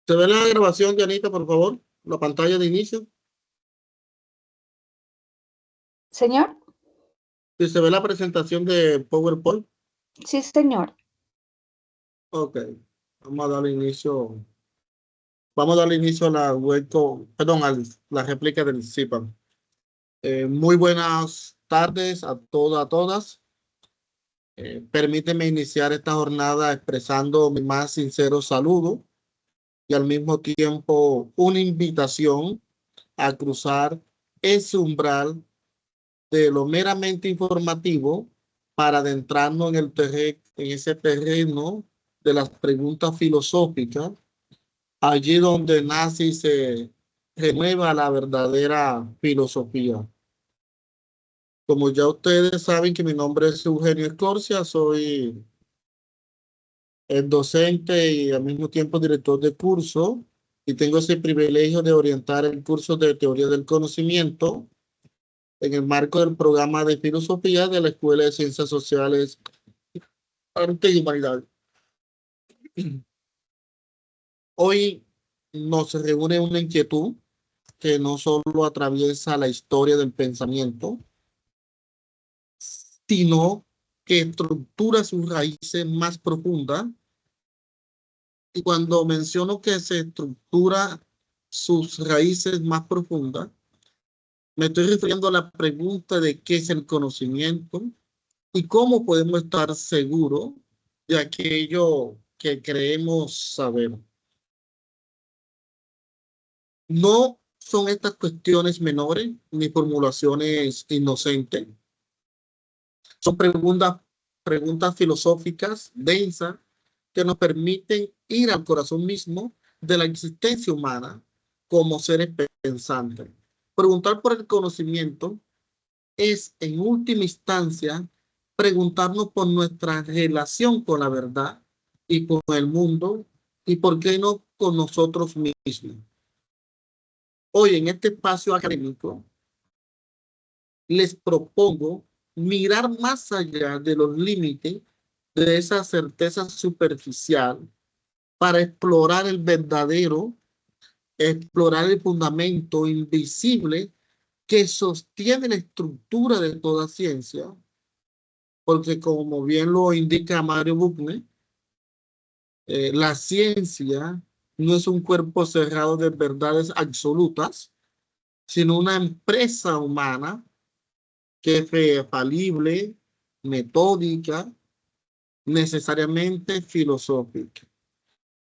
¿Se ve la grabación, Dianita, por favor? La pantalla de inicio. Señor. ¿Sí se ve la presentación de PowerPoint? Sí, señor. Ok. Vamos a darle inicio. Vamos a darle inicio a la perdón, a la réplica del CIPAM. Muy buenas tardes a todas, a todas. Permíteme iniciar esta jornada expresando mi más sincero saludo y al mismo tiempo una invitación a cruzar ese umbral de lo meramente informativo para adentrarnos en ese terreno de las preguntas filosóficas, allí donde nace y se renueva la verdadera filosofía. Como ya ustedes saben que mi nombre es Eugenio Escorcia, soy el docente y al mismo tiempo director de curso y tengo ese privilegio de orientar el curso de teoría del conocimiento en el marco del programa de filosofía de la Escuela de Ciencias Sociales, Arte y Humanidades. Hoy nos reúne una inquietud que no solo atraviesa la historia del pensamiento, sino que estructura sus raíces más profundas. Y cuando menciono que se estructura sus raíces más profundas, me estoy refiriendo a la pregunta de qué es el conocimiento y cómo podemos estar seguros de aquello que creemos saber. No son estas cuestiones menores ni formulaciones inocentes. Son preguntas filosóficas densas que nos permiten ir al corazón mismo de la existencia humana como seres pensantes. Preguntar por el conocimiento es, en última instancia, preguntarnos por nuestra relación con la verdad y con el mundo y, por qué no, con nosotros mismos. Hoy, en este espacio académico, les propongo mirar más allá de los límites de esa certeza superficial para explorar explorar el fundamento invisible que sostiene la estructura de toda ciencia, porque como bien lo indica Mario Buckner, la ciencia no es un cuerpo cerrado de verdades absolutas, sino una empresa humana que es falible, metódica, necesariamente filosófica.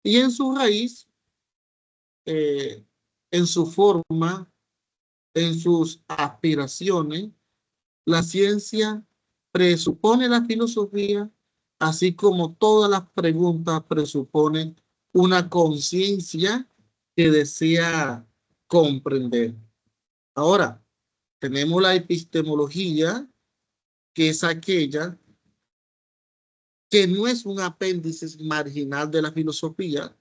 Y en su raíz, en su forma, en sus aspiraciones, la ciencia presupone la filosofía, así como todas las preguntas presuponen una conciencia que desea comprender. Ahora, tenemos la epistemología, que es aquella que no es un apéndice marginal de la filosofía,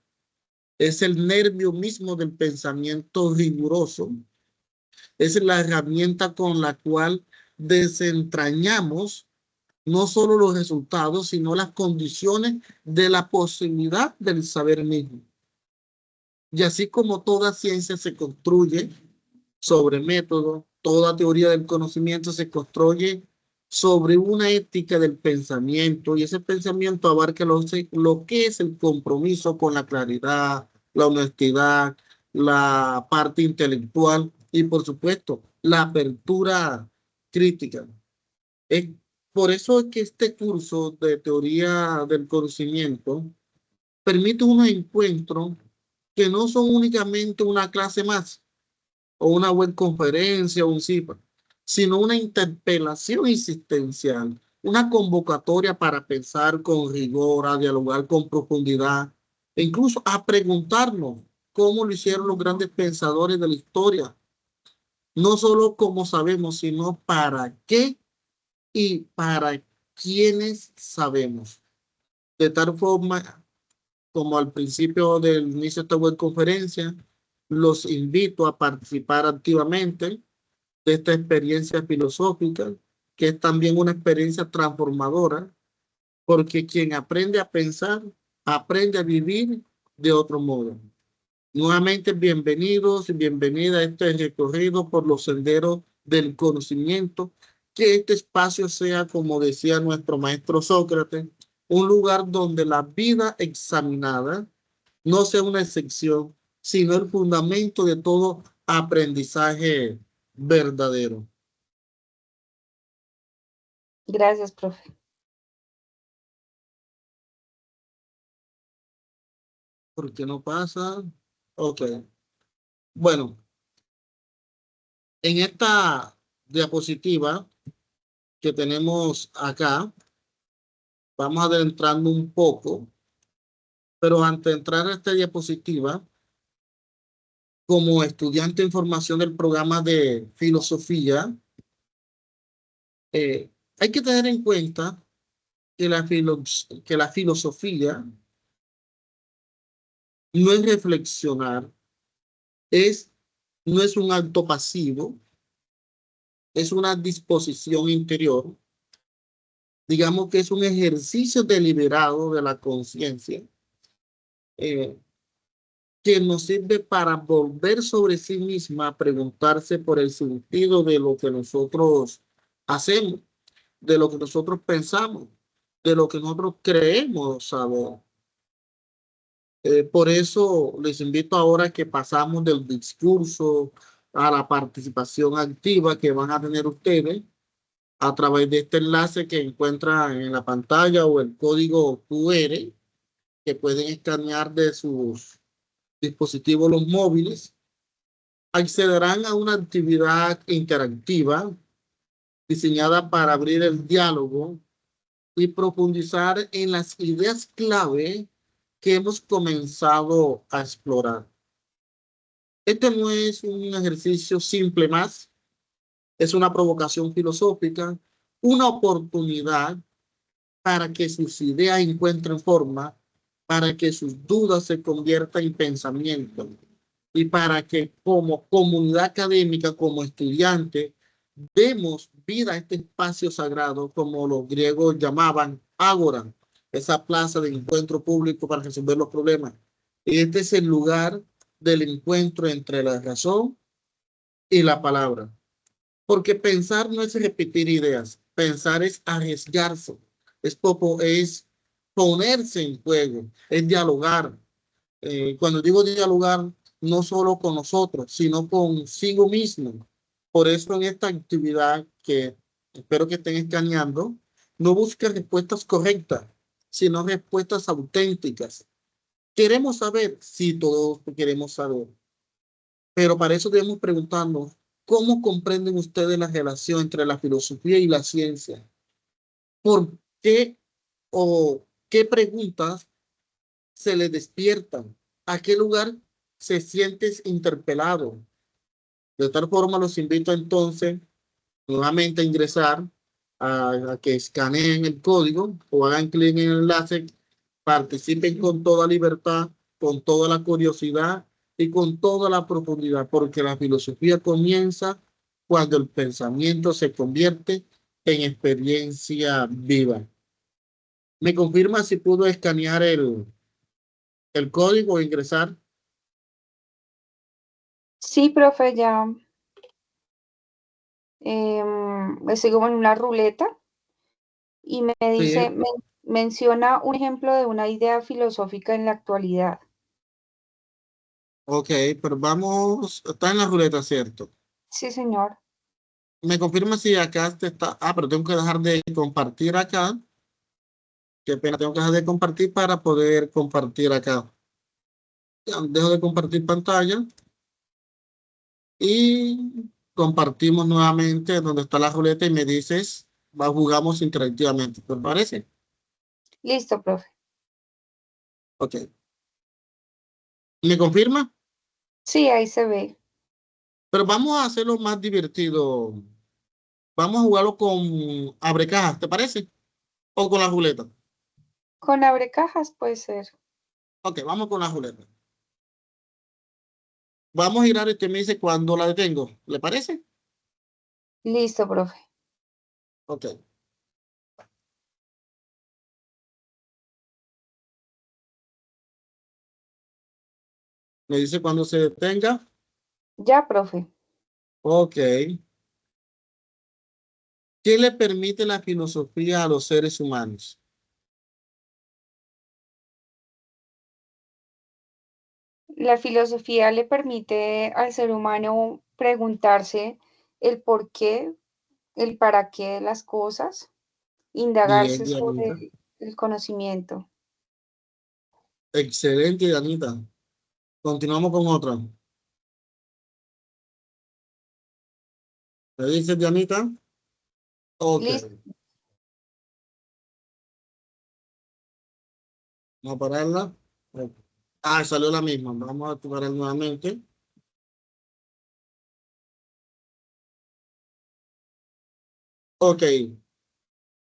es el nervio mismo del pensamiento riguroso, es la herramienta con la cual desentrañamos no solo los resultados, sino las condiciones de la posibilidad del saber mismo. Y así como toda ciencia se construye sobre método, toda teoría del conocimiento se construye sobre una ética del pensamiento, y ese pensamiento abarca lo que es el compromiso con la claridad, la honestidad, la parte intelectual y, por supuesto, la apertura crítica. Es por eso es que este curso de teoría del conocimiento permite unos encuentros que no son únicamente una clase más o una web conferencia o un CIPA, sino una interpelación existencial, una convocatoria para pensar con rigor, a dialogar con profundidad e incluso a preguntarnos cómo lo hicieron los grandes pensadores de la historia. No solo cómo sabemos, sino para qué y para quiénes sabemos. De tal forma, como al principio del inicio de esta web conferencia, los invito a participar activamente de esta experiencia filosófica, que es también una experiencia transformadora, porque quien aprende a pensar, aprende a vivir de otro modo. Nuevamente, bienvenidos y bienvenida a este recorrido por los senderos del conocimiento. Que este espacio sea, como decía nuestro maestro Sócrates, un lugar donde la vida examinada no sea una excepción, sino el fundamento de todo aprendizaje verdadero. Gracias, profe. ¿Por qué no pasa? Ok. Bueno, en esta diapositiva que tenemos acá, vamos adentrando un poco, pero antes de entrar a esta diapositiva, como estudiante en formación del programa de filosofía, hay que tener en cuenta que que la filosofía no es reflexionar, es, no es un acto pasivo, es una disposición interior, digamos que es un ejercicio deliberado de la conciencia, eh, que nos sirve para volver sobre sí misma, preguntarse por el sentido de lo que nosotros hacemos, de lo que nosotros pensamos, de lo que nosotros creemos saber. Por eso les invito ahora que pasamos del discurso a la participación activa que van a tener ustedes a través de este enlace que encuentran en la pantalla o el código QR que pueden escanear de sus dispositivos los móviles. Accederán a una actividad interactiva diseñada para abrir el diálogo y profundizar en las ideas clave que hemos comenzado a explorar. Este no es un ejercicio simple más, es una provocación filosófica, una oportunidad para que sus ideas encuentren forma, para que sus dudas se conviertan en pensamiento y para que como comunidad académica, como estudiante, demos vida a este espacio sagrado, como los griegos llamaban ágora, esa plaza de encuentro público para resolver los problemas. Y este es el lugar del encuentro entre la razón y la palabra. Porque pensar no es repetir ideas, pensar es arriesgarse, es ponerse en juego, es dialogar. Cuando digo dialogar, no solo con nosotros, sino consigo mismo. Por eso en esta actividad que espero que estén escaneando, no busca respuestas correctas, sino respuestas auténticas. Queremos saber, sí, todos queremos saber, pero para eso debemos preguntarnos, ¿cómo comprenden ustedes la relación entre la filosofía y la ciencia? ¿Por qué o qué preguntas se les despiertan? ¿A qué lugar se sientes interpelado? De tal forma, los invito entonces nuevamente a ingresar a que escaneen el código o hagan clic en el enlace, participen con toda libertad, con toda la curiosidad y con toda la profundidad, porque la filosofía comienza cuando el pensamiento se convierte en experiencia viva. ¿Me confirma si pudo escanear el código o ingresar? Sí, profe, ya estoy como en una ruleta y me dice, Sí, menciona un ejemplo de una idea filosófica en la actualidad. ok, pero vamos, está en la ruleta, ¿cierto? Sí, señor. Me confirma si acá te está. Ah, pero tengo que dejar de compartir acá. Qué pena, tengo que dejar de compartir para poder compartir acá. Ya, dejo de compartir pantalla y compartimos nuevamente donde está la ruleta y me dices, jugamos interactivamente. ¿Te parece? Listo, profe. Ok. ¿Me confirma? Sí, ahí se ve. Pero vamos a hacerlo más divertido. Vamos a jugarlo con abrecajas, ¿te parece? O con la ruleta. Con abrecajas puede ser. Ok, vamos con la ruleta. Vamos a girar y usted me dice cuando la detengo. ¿Le parece? Listo, profe. Ok. Me dice cuando se detenga. Ya, profe. Ok. ¿Qué le permite la filosofía a los seres humanos? La filosofía le permite al ser humano preguntarse el por qué, el para qué de las cosas, Bien, indagarse Dianita. sobre el conocimiento. Excelente, Dianita. Continuamos con otra. ¿Me dice Dianita? Ok. Listo. Vamos a pararla. Ok. Ah, salió la misma. Vamos a parar nuevamente. Ok.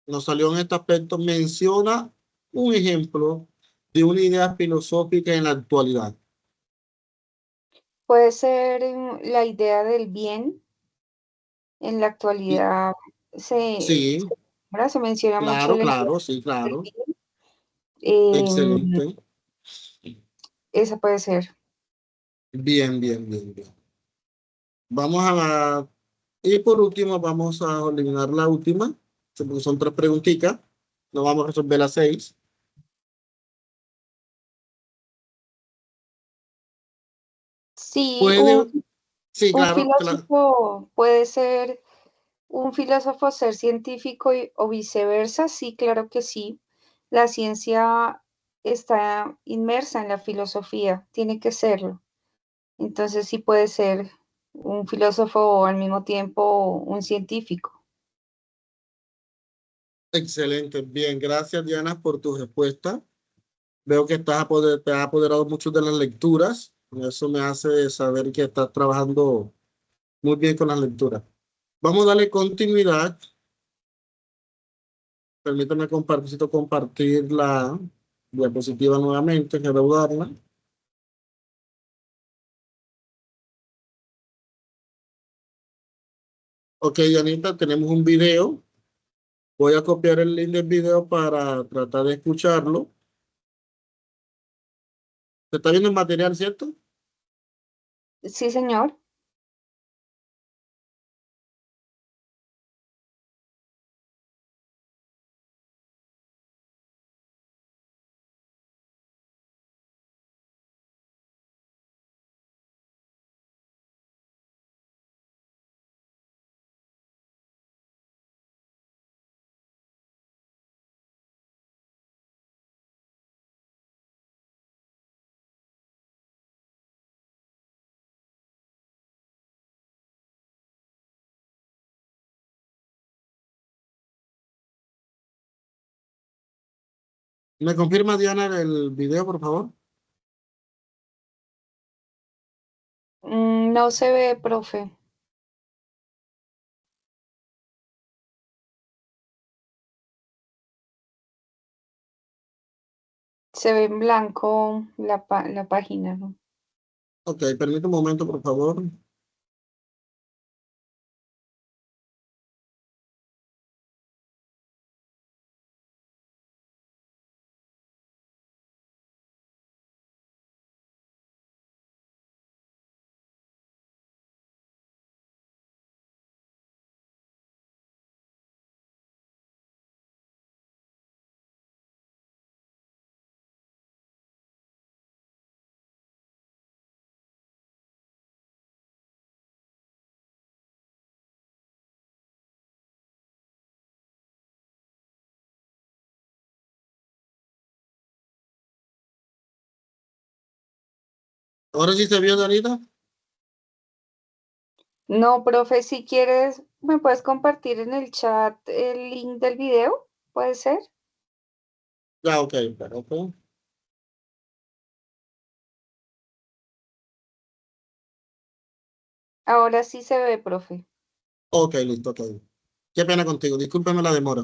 Nos salió en este aspecto. Menciona un ejemplo de una idea filosófica en la actualidad. Puede ser la idea del bien. En la Y- actualidad Sí, ahora se menciona mucho claro, la idea claro, sí, del claro. bien. Em, Excelente. Esa puede ser. Bien, bien, bien, bien. Vamos a... Y por último, vamos a eliminar la última, porque son tres preguntitas. No vamos a resolver las seis. Sí, Puede, sí, un claro, claro. filósofo puede ser, un filósofo ser científico o viceversa. Sí, claro que sí. La ciencia está inmersa en la filosofía, tiene que serlo. Entonces sí puede ser un filósofo o al mismo tiempo un científico. Excelente. Bien, gracias, Diana, por tu respuesta. Veo que te has apoderado mucho de las lecturas. Eso me hace saber que estás trabajando muy bien con las lecturas. Vamos a darle continuidad. Permítame compartir la diapositiva nuevamente, reanudarla. Ok, Janita, tenemos un video. Voy a copiar el link del video para tratar de escucharlo. ¿Se está viendo el material, cierto? Sí, señor. ¿Me confirma, Diana, el video, por favor? No se ve, profe. Se ve en blanco la página, ¿no? Ok, permítame un momento, por favor. Ahora sí se vio, Dianita. No, profe, si quieres, ¿me puedes compartir en el chat el link del video? ¿Puede ser? Ya, ok, ok. Ahora sí se ve, profe. Ok, listo, ok. Qué pena contigo, discúlpeme la demora.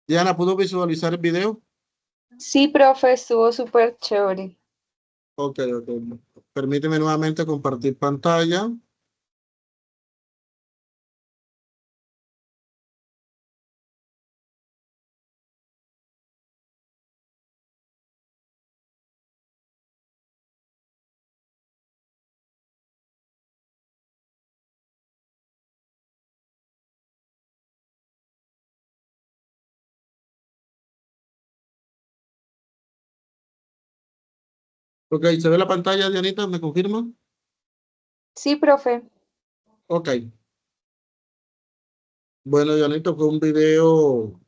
Diana, ¿pudo visualizar el video? Sí, profe, estuvo súper chévere. Ok, ok. Permíteme nuevamente compartir pantalla. Ok, ¿se ve la pantalla, Dianita? ¿Me confirma? Sí, profe. Ok. Bueno, Dianita, fue un video,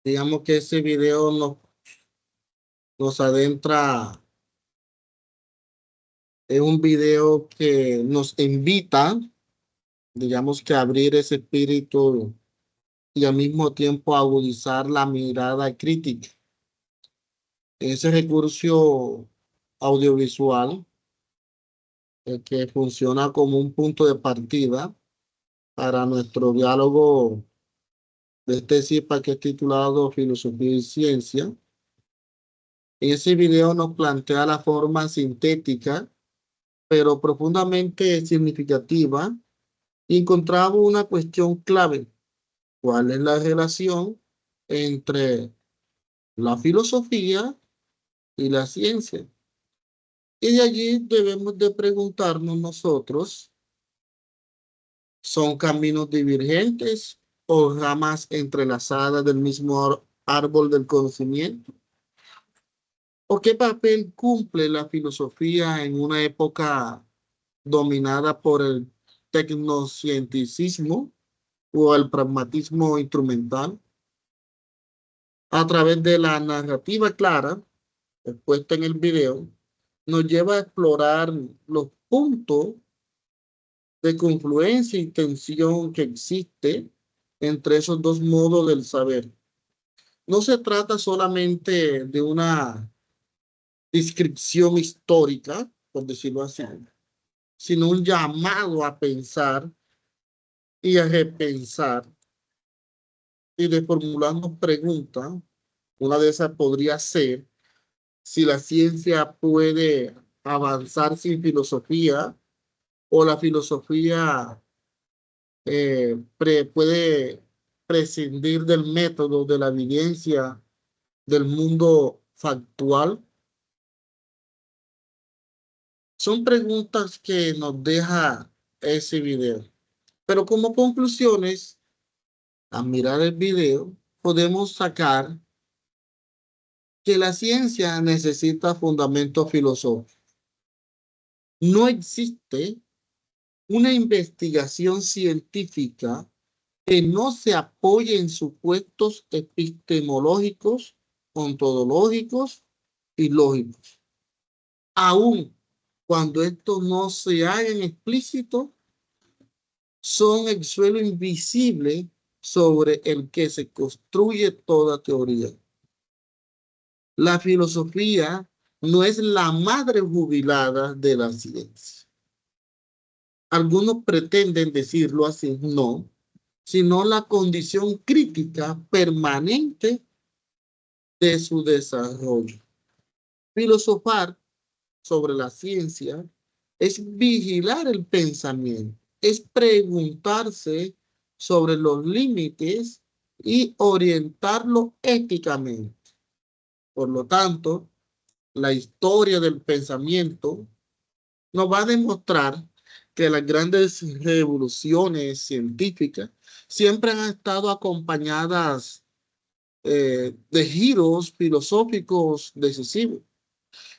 digamos que ese video nos adentra, es un video que nos invita, digamos que a abrir ese espíritu y al mismo tiempo agudizar la mirada crítica. Ese recurso audiovisual que funciona como un punto de partida para nuestro diálogo de este CIPA que es titulado Filosofía y Ciencia. Ese video nos plantea la forma sintética, pero profundamente significativa, y encontramos una cuestión clave. ¿Cuál es la relación entre la filosofía y la ciencia? Y de allí debemos de preguntarnos nosotros, ¿son caminos divergentes o ramas entrelazadas del mismo árbol del conocimiento? ¿O qué papel cumple la filosofía en una época dominada por el tecnocienticismo o el pragmatismo instrumental? A través de la narrativa clara expuesta en el video, nos lleva a explorar los puntos de confluencia y tensión que existe entre esos dos modos del saber. No se trata solamente de una descripción histórica, por decirlo así, sino un llamado a pensar y a repensar y de formularnos preguntas. Una de esas podría ser si la ciencia puede avanzar sin filosofía o la filosofía puede prescindir del método, de la evidencia, del mundo factual. Son preguntas que nos deja ese video. Pero como conclusiones, al mirar el video, podemos sacar que la ciencia necesita fundamento filosófico. No existe una investigación científica que no se apoye en supuestos epistemológicos, ontológicos y lógicos. Aun cuando estos no se hagan explícitos, son el suelo invisible sobre el que se construye toda teoría. La filosofía no es la madre jubilada de la ciencia. Algunos pretenden decirlo así, no, sino la condición crítica permanente de su desarrollo. Filosofar sobre la ciencia es vigilar el pensamiento, es preguntarse sobre los límites y orientarlo éticamente. Por lo tanto, la historia del pensamiento nos va a demostrar que las grandes revoluciones científicas siempre han estado acompañadas de giros filosóficos decisivos.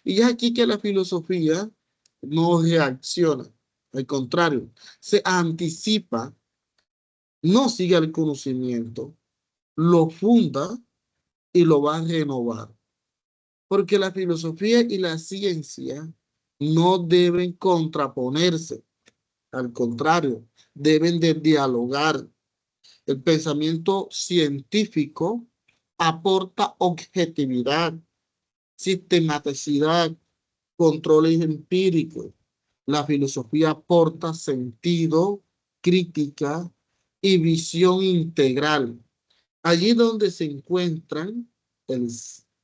Y es aquí que la filosofía no reacciona, al contrario, se anticipa, no sigue el conocimiento, lo funda y lo va a renovar. Porque la filosofía y la ciencia no deben contraponerse, al contrario, deben de dialogar. El pensamiento científico aporta objetividad, sistematicidad, controles empíricos. La filosofía aporta sentido, crítica y visión integral. Allí donde se encuentran el-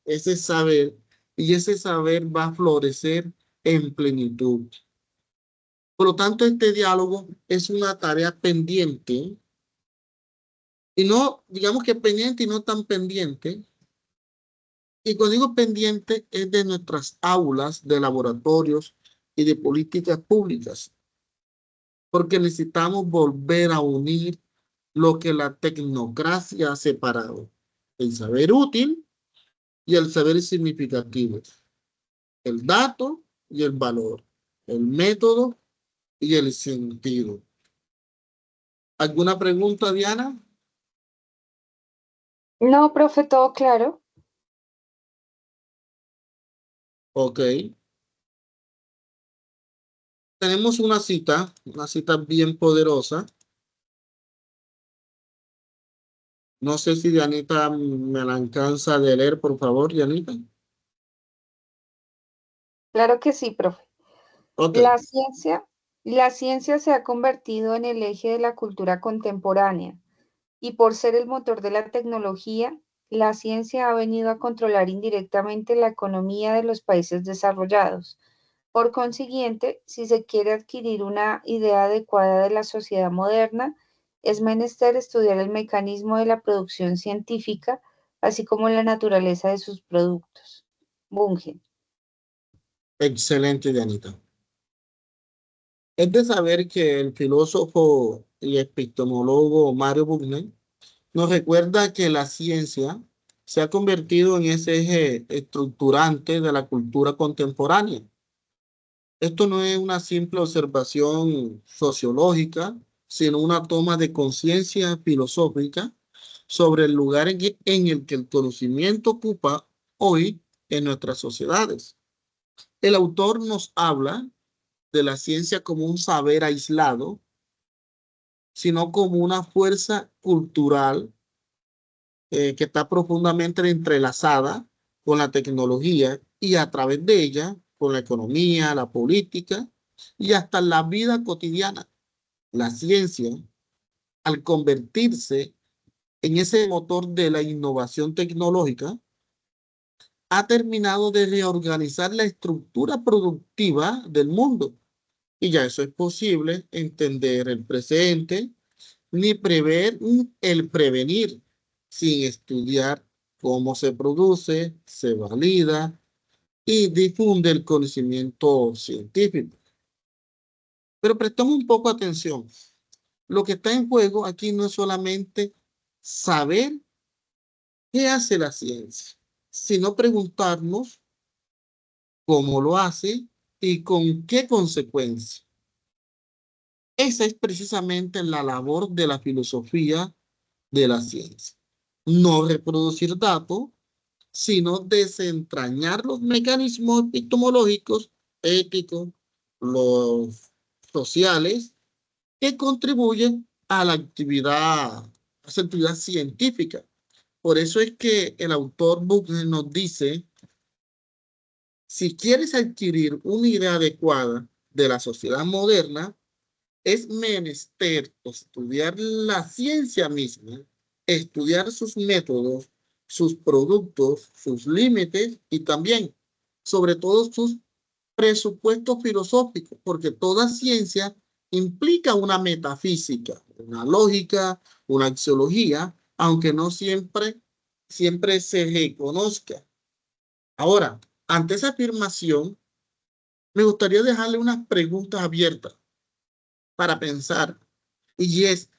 ese saber, y ese saber va a florecer en plenitud. Por lo tanto, este diálogo es una tarea pendiente, y no, digamos que pendiente y no tan pendiente. Y cuando digo pendiente es de nuestras aulas, de laboratorios y de políticas públicas, porque necesitamos volver a unir lo que la tecnocracia ha separado: el saber útil y el saber significativo, el dato y el valor, el método y el sentido. ¿Alguna pregunta, Diana? No, profe, todo claro. Ok. Tenemos una cita bien poderosa. No sé si Dianita me la alcanza de leer, por favor, Dianita. Claro que sí, profe. Ok, La ciencia, la ciencia se ha convertido en el eje de la cultura contemporánea y por ser el motor de la tecnología, la ciencia ha venido a controlar indirectamente la economía de los países desarrollados. Por consiguiente, si se quiere adquirir una idea adecuada de la sociedad moderna, es menester estudiar el mecanismo de la producción científica, así como la naturaleza de sus productos. Bunge. excelente, Dianita. Es de saber que el filósofo y epistemólogo Mario Buckner nos recuerda que la ciencia se ha convertido en ese eje estructurante de la cultura contemporánea. Esto no es una simple observación sociológica, sino una toma de conciencia filosófica sobre el lugar en el que el conocimiento ocupa hoy en nuestras sociedades. El autor nos habla de la ciencia como un saber aislado, sino como una fuerza cultural que está profundamente entrelazada con la tecnología y a través de ella con la economía, la política y hasta la vida cotidiana. La ciencia, al convertirse en ese motor de la innovación tecnológica, ha terminado de reorganizar la estructura productiva del mundo. Y ya eso es posible entender el presente, ni prever el prevenir, sin estudiar cómo se produce, se valida y difunde el conocimiento científico. Pero prestamos un poco atención. Lo que está en juego aquí no es solamente saber qué hace la ciencia, sino preguntarnos cómo lo hace y con qué consecuencia. Esa es precisamente la labor de la filosofía de la ciencia. No reproducir datos, sino desentrañar los mecanismos epistemológicos, éticos, los sociales, que contribuyen a esa actividad científica. Por eso es que el autor Buckner nos dice: si quieres adquirir una idea adecuada de la sociedad moderna, es menester estudiar la ciencia misma, estudiar sus métodos, sus productos, sus límites y también, sobre todo, sus presupuestos filosóficos, porque toda ciencia implica una metafísica, una lógica, una axiología, aunque no siempre se reconozca. Ahora, ante esa afirmación, me gustaría dejarle unas preguntas abiertas para pensar. Y ¿es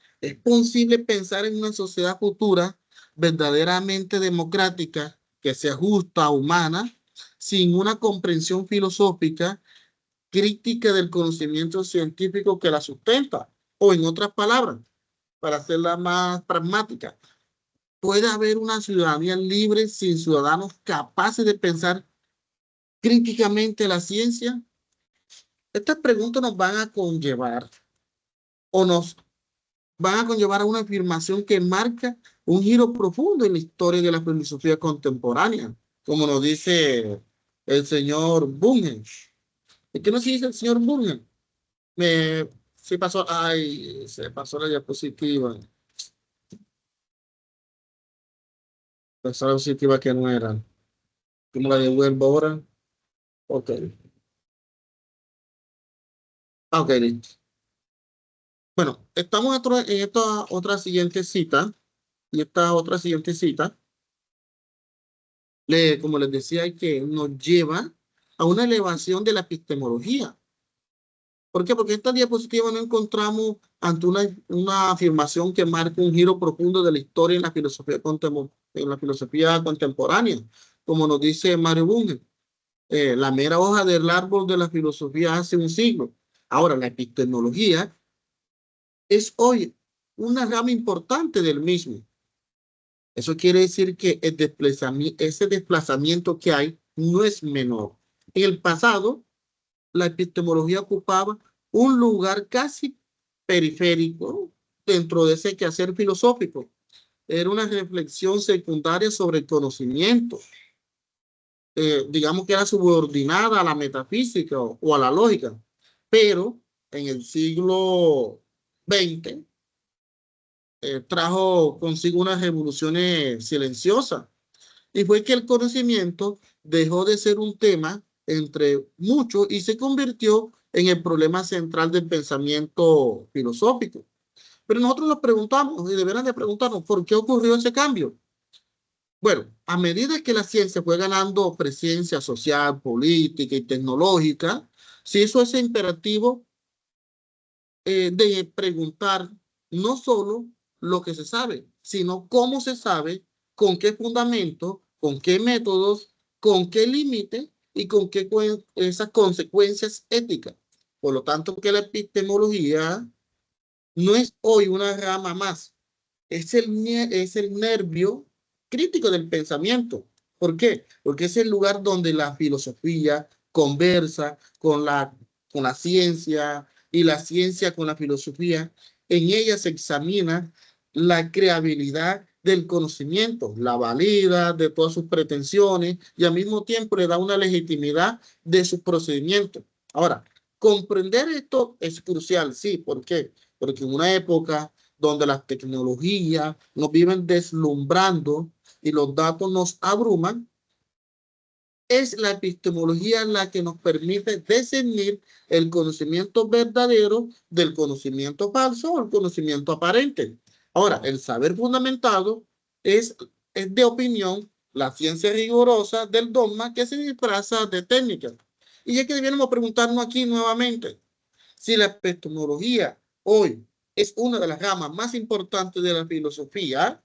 posible pensar en una sociedad futura verdaderamente democrática, que sea justa, humana, sin una comprensión filosófica crítica del conocimiento científico que la sustenta? O en otras palabras, para hacerla más pragmática, ¿puede haber una ciudadanía libre sin ciudadanos capaces de pensar críticamente la ciencia? Estas preguntas nos van a conllevar o nos van a conllevar a una afirmación que marca un giro profundo en la historia de la filosofía contemporánea, como nos dice el señor Bunge. ¿Y qué nos dice el señor Bunge? Me, se pasó, ay, se pasó la diapositiva. Pensaba positiva que no era. ¿Cómo la devuelvo ahora? Ok. Ok, listo. Bueno, estamos en esta otra siguiente cita. Y esta otra siguiente cita, como les decía, que nos lleva a una elevación de la epistemología. ¿Por qué? Porque en esta diapositiva no encontramos ante una afirmación que marca un giro profundo de la historia en la filosofía contemporánea, como nos dice Mario Bunge, la mera hoja del árbol de la filosofía hace un siglo. Ahora, la epistemología es hoy una rama importante del mismo. Eso quiere decir que ese desplazamiento que hay no es menor. En el pasado, la epistemología ocupaba un lugar casi periférico dentro de ese quehacer filosófico. Era una reflexión secundaria sobre el conocimiento. Digamos que era subordinada a la metafísica o a la lógica. Pero en el siglo XX trajo consigo unas revoluciones silenciosas. Y fue que el conocimiento dejó de ser un tema entre muchos y se convirtió en el problema central del pensamiento filosófico. Pero nosotros nos preguntamos, y deberán de preguntarnos, ¿por qué ocurrió ese cambio? Bueno, a medida que la ciencia fue ganando presencia social, política y tecnológica, se hizo ese imperativo de preguntar no solo lo que se sabe, sino cómo se sabe, con qué fundamento, con qué métodos, con qué límite y con qué esas consecuencias éticas. Por lo tanto, que la epistemología no es hoy una rama más, es el nervio crítico del pensamiento. ¿Por qué? Porque es el lugar donde la filosofía conversa con la ciencia y la ciencia con la filosofía. En ella se examina la creabilidad del conocimiento, la valida de todas sus pretensiones y al mismo tiempo le da una legitimidad de sus procedimientos. Ahora, comprender esto es crucial, sí, ¿por qué? Porque en una época donde las tecnologías nos viven deslumbrando y los datos nos abruman, es la epistemología la que nos permite discernir el conocimiento verdadero del conocimiento falso o el conocimiento aparente. Ahora, el saber fundamentado es de opinión, la ciencia rigurosa del dogma que se disfraza de técnica. Y es que debiéramos preguntarnos aquí nuevamente, si la epistemología hoy es una de las ramas más importantes de la filosofía,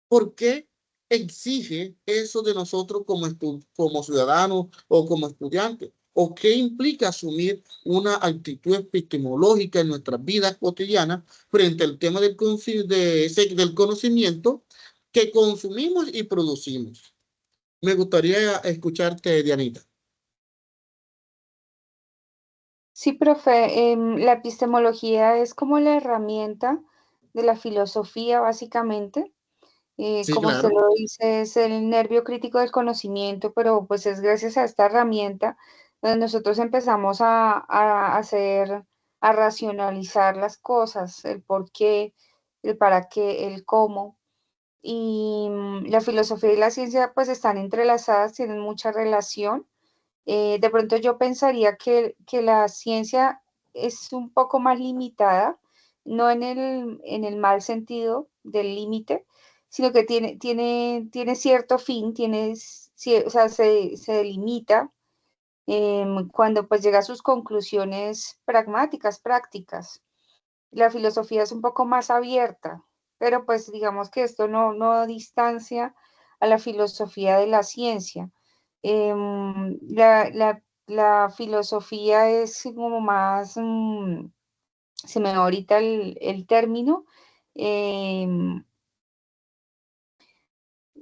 ¿por qué exige eso de nosotros como ciudadanos o como estudiantes? ¿O qué implica asumir una actitud epistemológica en nuestras vidas cotidianas frente al tema del conocimiento que consumimos y producimos? Me gustaría escucharte, Dianita. Sí, profe, la epistemología es como la herramienta de la filosofía, básicamente. Sí, Como usted claro. lo dice, es el nervio crítico del conocimiento, pero pues es gracias a esta herramienta donde nosotros empezamos a hacer, a racionalizar las cosas, el por qué, el para qué, el cómo. Y la filosofía y la ciencia pues están entrelazadas, tienen mucha relación. De pronto yo pensaría que la ciencia es un poco más limitada, no en el mal sentido del límite, sino que tiene cierto fin, o sea, se delimita cuando pues llega a sus conclusiones pragmáticas, prácticas. La filosofía es un poco más abierta, pero pues digamos que esto no distancia a la filosofía de la ciencia. La filosofía es como más, se me va ahorita el término, em,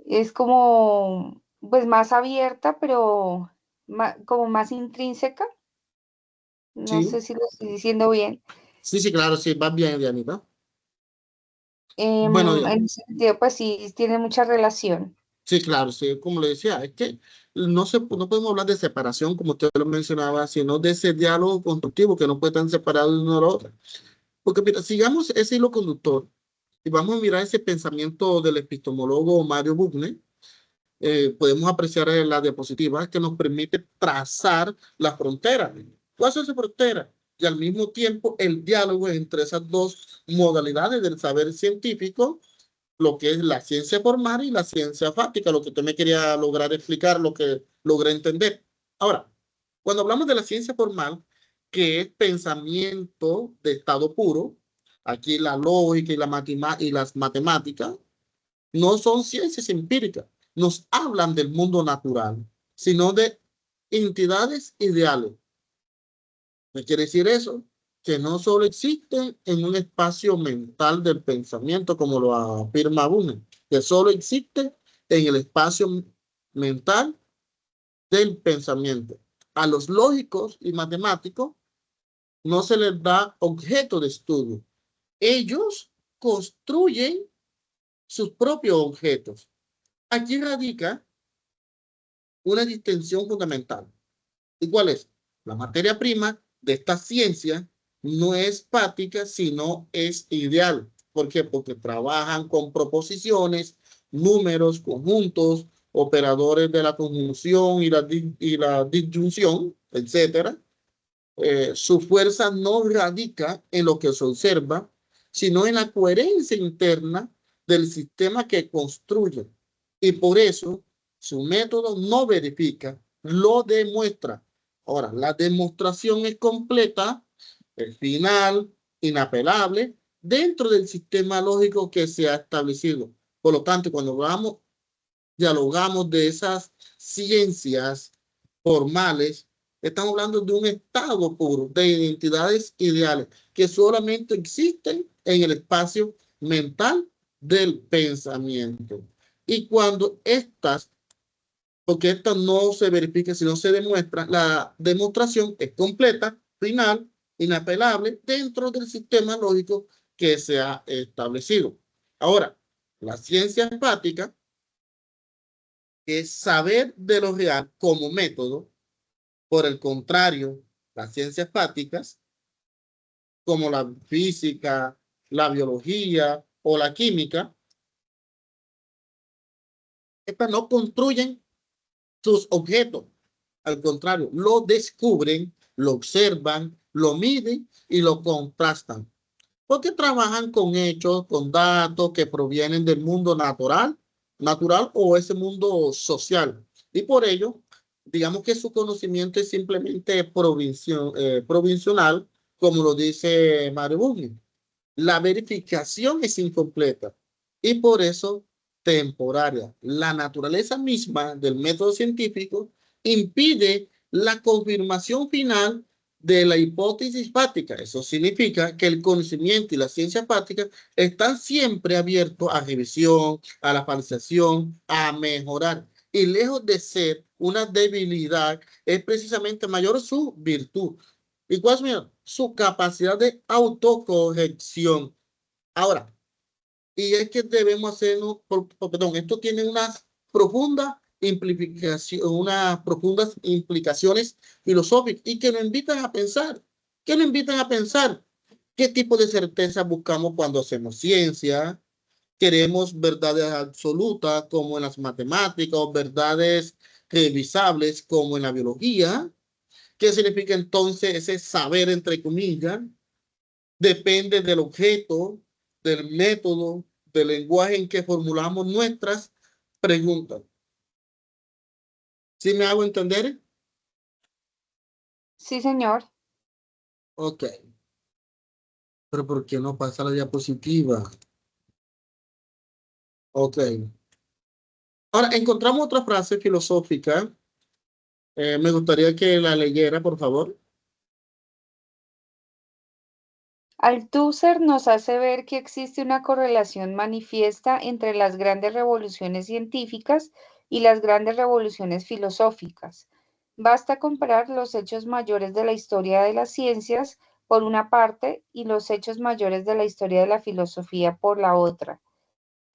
es como pues más abierta, pero como más intrínseca. No sé Sí, si lo estoy diciendo bien. sí, sí, claro, sí, va bien, Dianita. Em, Bueno, en ese sentido, pues sí, tiene mucha relación. sí, claro, sí, como le decía, es que no podemos hablar de separación, como usted lo mencionaba, sino de ese diálogo constructivo que no puede estar separado de uno de la otra. Porque mira, sigamos ese hilo conductor. y vamos a mirar ese pensamiento del epistemólogo Mario Buckner, podemos apreciar en la diapositiva que nos permite trazar la frontera. ¿Cuál es esa frontera? Y al mismo tiempo el diálogo entre esas dos modalidades del saber científico, lo que es la ciencia formal y la ciencia fáctica, lo que usted me quería lograr explicar, lo que logré entender. Ahora, cuando hablamos de la ciencia formal, que es pensamiento de estado puro, aquí la lógica y las matemáticas, no son ciencias empíricas, nos hablan del mundo natural, sino de entidades ideales. ¿Qué quiere decir eso? Que no solo existen en un espacio mental del pensamiento, como lo afirma Bunes, que solo existe en el espacio mental del pensamiento. A los lógicos y matemáticos no se les da objeto de estudio. Ellos construyen sus propios objetos. Aquí radica una distinción fundamental. ¿Y cuál es? La materia prima de esta ciencia no es fática, sino es ideal. ¿Por qué? Porque trabajan con proposiciones, números, conjuntos, operadores de la conjunción y la disyunción, etcétera. Su fuerza no radica en lo que se observa, sino en la coherencia interna del sistema que construye. Y por eso su método no verifica, lo demuestra. Ahora, la demostración es completa, es final, inapelable, dentro del sistema lógico que se ha establecido. Por lo tanto, cuando dialogamos de esas ciencias formales, estamos hablando de un estado puro, de identidades ideales que solamente existen en el espacio mental del pensamiento. Y cuando estas, porque esta no se verifica, sino se demuestra, la demostración es completa, final, inapelable, dentro del sistema lógico que se ha establecido. Ahora, la ciencia empática es saber de lo real como método. Por el contrario, las ciencias prácticas, como la física, la biología o la química, estas no construyen sus objetos. Al contrario, lo descubren, lo observan, lo miden y lo contrastan. Porque trabajan con hechos, con datos que provienen del mundo natural o ese mundo social. Y por ello, digamos que su conocimiento es simplemente provisional, como lo dice Mario Bugni. La verificación es incompleta y por eso temporaria. La naturaleza misma del método científico impide la confirmación final de la hipótesis fáctica. Eso significa que el conocimiento y la ciencia fática están siempre abiertos a revisión, a la falseación, a mejorar. Y lejos de ser una debilidad, es precisamente mayor su virtud. ¿Y cuál es su capacidad de autocorrección? Ahora, y es que debemos hacernos, perdón, esto tiene unas profundas implicaciones filosóficas y que nos invitan a pensar. ¿Qué nos invitan a pensar? ¿Qué tipo de certeza buscamos cuando hacemos ciencia? ¿Queremos verdades absolutas como en las matemáticas o verdades revisables como en la biología? ¿Qué significa entonces ese saber entre comillas? Depende del objeto, del método, del lenguaje en que formulamos nuestras preguntas. ¿Sí me hago entender? Sí, señor. Ok. Pero ¿por qué no pasa la diapositiva? Ok. Ahora, encontramos otra frase filosófica. Me gustaría que la leyera, por favor. Althusser nos hace ver que existe una correlación manifiesta entre las grandes revoluciones científicas y las grandes revoluciones filosóficas. Basta comparar los hechos mayores de la historia de las ciencias por una parte y los hechos mayores de la historia de la filosofía por la otra.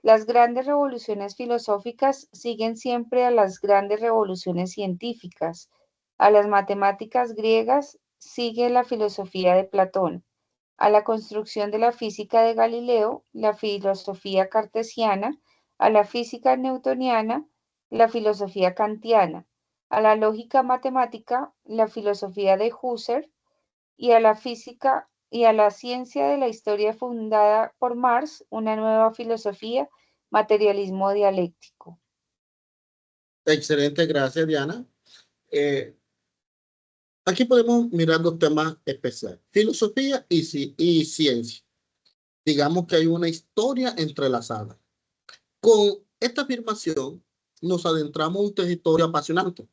Las grandes revoluciones filosóficas siguen siempre a las grandes revoluciones científicas. A las matemáticas griegas sigue la filosofía de Platón. a la construcción de la física de Galileo, la filosofía cartesiana, a la física newtoniana, la filosofía kantiana, a la lógica matemática, la filosofía de Husserl, y a la física y a la ciencia de la historia fundada por Marx, una nueva filosofía, materialismo dialéctico. Excelente, gracias, Diana. Aquí podemos mirar dos temas especiales, filosofía y ciencia. Digamos que hay una historia entrelazada. Con esta afirmación nos adentramos en un territorio apasionante,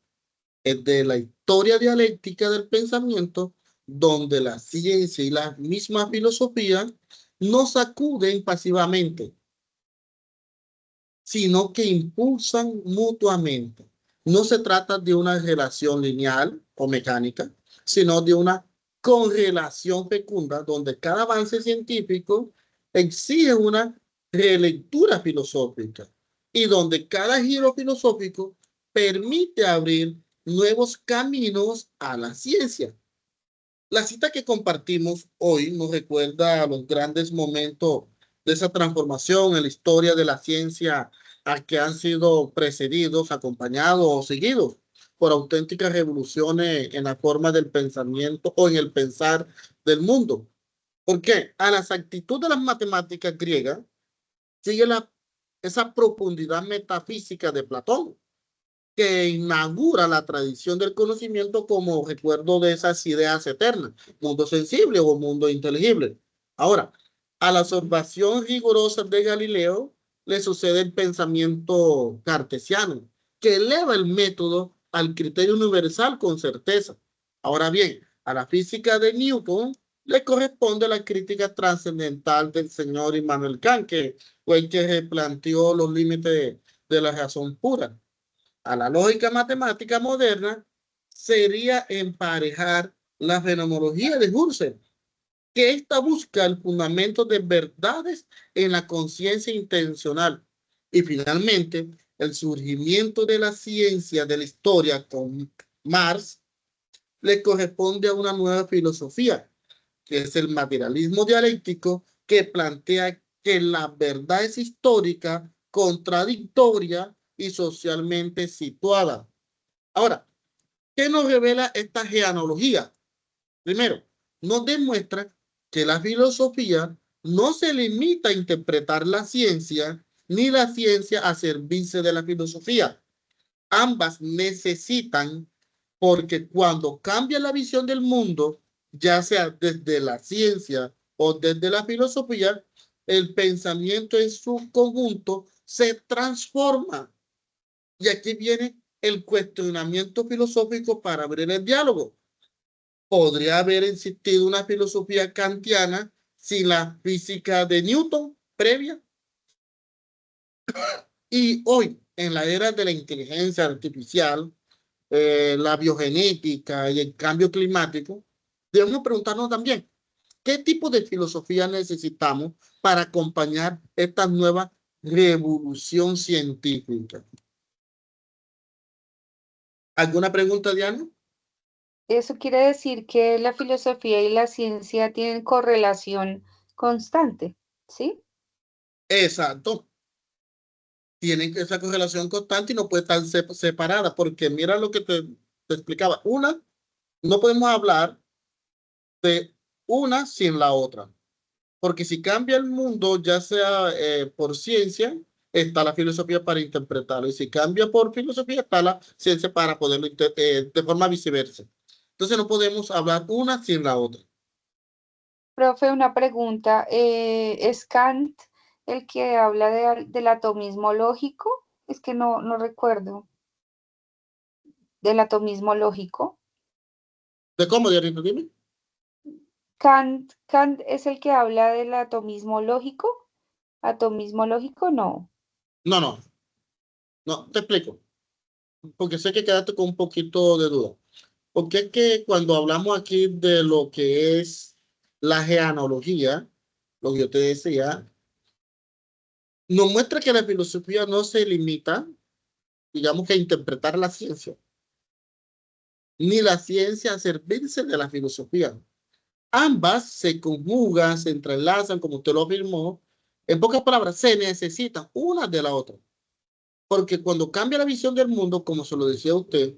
es de la historia dialéctica del pensamiento, donde la ciencia y la misma filosofía no sacuden pasivamente, sino que impulsan mutuamente. No se trata de una relación lineal o mecánica, sino de una correlación fecunda donde cada avance científico exige una relectura filosófica y donde cada giro filosófico permite abrir nuevos caminos a la ciencia. La cita que compartimos hoy nos recuerda a los grandes momentos de esa transformación en la historia de la ciencia a que han sido precedidos, acompañados o seguidos por auténticas revoluciones en la forma del pensamiento o en el pensar del mundo. ¿Por qué? A la exactitud de las matemáticas griegas sigue esa profundidad metafísica de Platón, que inaugura la tradición del conocimiento como recuerdo de esas ideas eternas, mundo sensible o mundo inteligible. Ahora, a la observación rigurosa de Galileo le sucede el pensamiento cartesiano, que eleva el método al criterio universal con certeza. Ahora bien, a la física de Newton le corresponde la crítica trascendental del señor Immanuel Kant, que fue el que replanteó los límites de la razón pura. A la lógica matemática moderna sería emparejar la fenomenología de Husserl, que ésta busca el fundamento de verdades en la conciencia intencional. Y finalmente, el surgimiento de la ciencia de la historia con Marx le corresponde a una nueva filosofía, que es el materialismo dialéctico, que plantea que la verdad es histórica, contradictoria y socialmente situada. Ahora, ¿qué nos revela esta genealogía? Primero, nos demuestra que la filosofía no se limita a interpretar la ciencia, ni la ciencia a servirse de la filosofía. Ambas necesitan, porque cuando cambia la visión del mundo, ya sea desde la ciencia o desde la filosofía, el pensamiento en su conjunto se transforma. Y aquí viene el cuestionamiento filosófico para abrir el diálogo. ¿Podría haber existido una filosofía kantiana sin la física de Newton previa? Y hoy, en la era de la inteligencia artificial, la biogenética y el cambio climático, debemos preguntarnos también, ¿qué tipo de filosofía necesitamos para acompañar esta nueva revolución científica? ¿Alguna pregunta, Diana? Eso quiere decir que la filosofía y la ciencia tienen correlación constante, ¿sí? Exacto. Tienen esa correlación constante y no puede estar separada, porque mira lo que te explicaba. Una, no podemos hablar de una sin la otra, porque si cambia el mundo, ya sea por ciencia, está la filosofía para interpretarlo, y si cambia por filosofía, está la ciencia para poderlo de forma viceversa. Entonces no podemos hablar una sin la otra. Profe, una pregunta. ¿Es Kant el que habla del atomismo lógico? Es que no recuerdo. ¿Del atomismo lógico? ¿De cómo, Dianita? Dime. ¿Kant es el que habla del atomismo lógico? ¿Atomismo lógico? No. No, no, no, te explico, porque sé que quedaste con un poquito de duda. Porque es que cuando hablamos aquí de lo que es la genealogía, lo que yo te decía, nos muestra que la filosofía no se limita, digamos que a interpretar la ciencia, ni la ciencia a servirse de la filosofía. ambas se conjugan, se entrelazan, como usted lo afirmó. En pocas palabras, se necesitan una de la otra. Porque cuando cambia la visión del mundo, como se lo decía usted,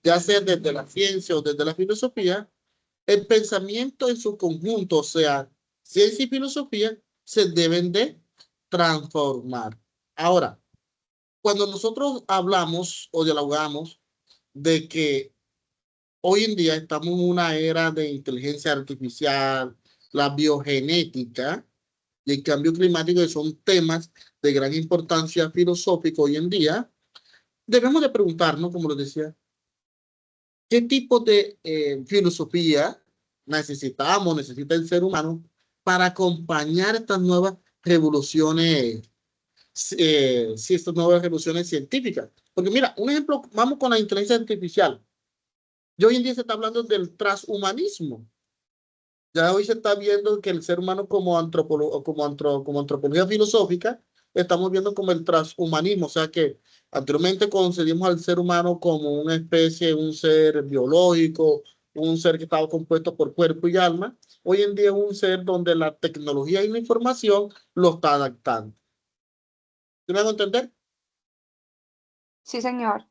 ya sea desde la ciencia o desde la filosofía, el pensamiento en su conjunto, o sea, ciencia y filosofía, se deben de transformar. Ahora, cuando nosotros hablamos o dialogamos de que hoy en día estamos en una era de inteligencia artificial, la biogenética y el cambio climático, que son temas de gran importancia filosófica hoy en día, debemos de preguntarnos, como les decía, ¿qué tipo de filosofía necesita el ser humano para acompañar estas nuevas revoluciones, estas nuevas revoluciones científicas? Porque mira, un ejemplo, vamos con la inteligencia artificial. Y hoy en día se está hablando del transhumanismo. Ya hoy se está viendo que el ser humano como antropología filosófica, estamos viendo como el transhumanismo, o sea que anteriormente concebimos al ser humano como una especie, un ser biológico, un ser que estaba compuesto por cuerpo y alma. Hoy en día es un ser donde la tecnología y la información lo está adaptando. ¿Sí me hago entender? Sí, señor.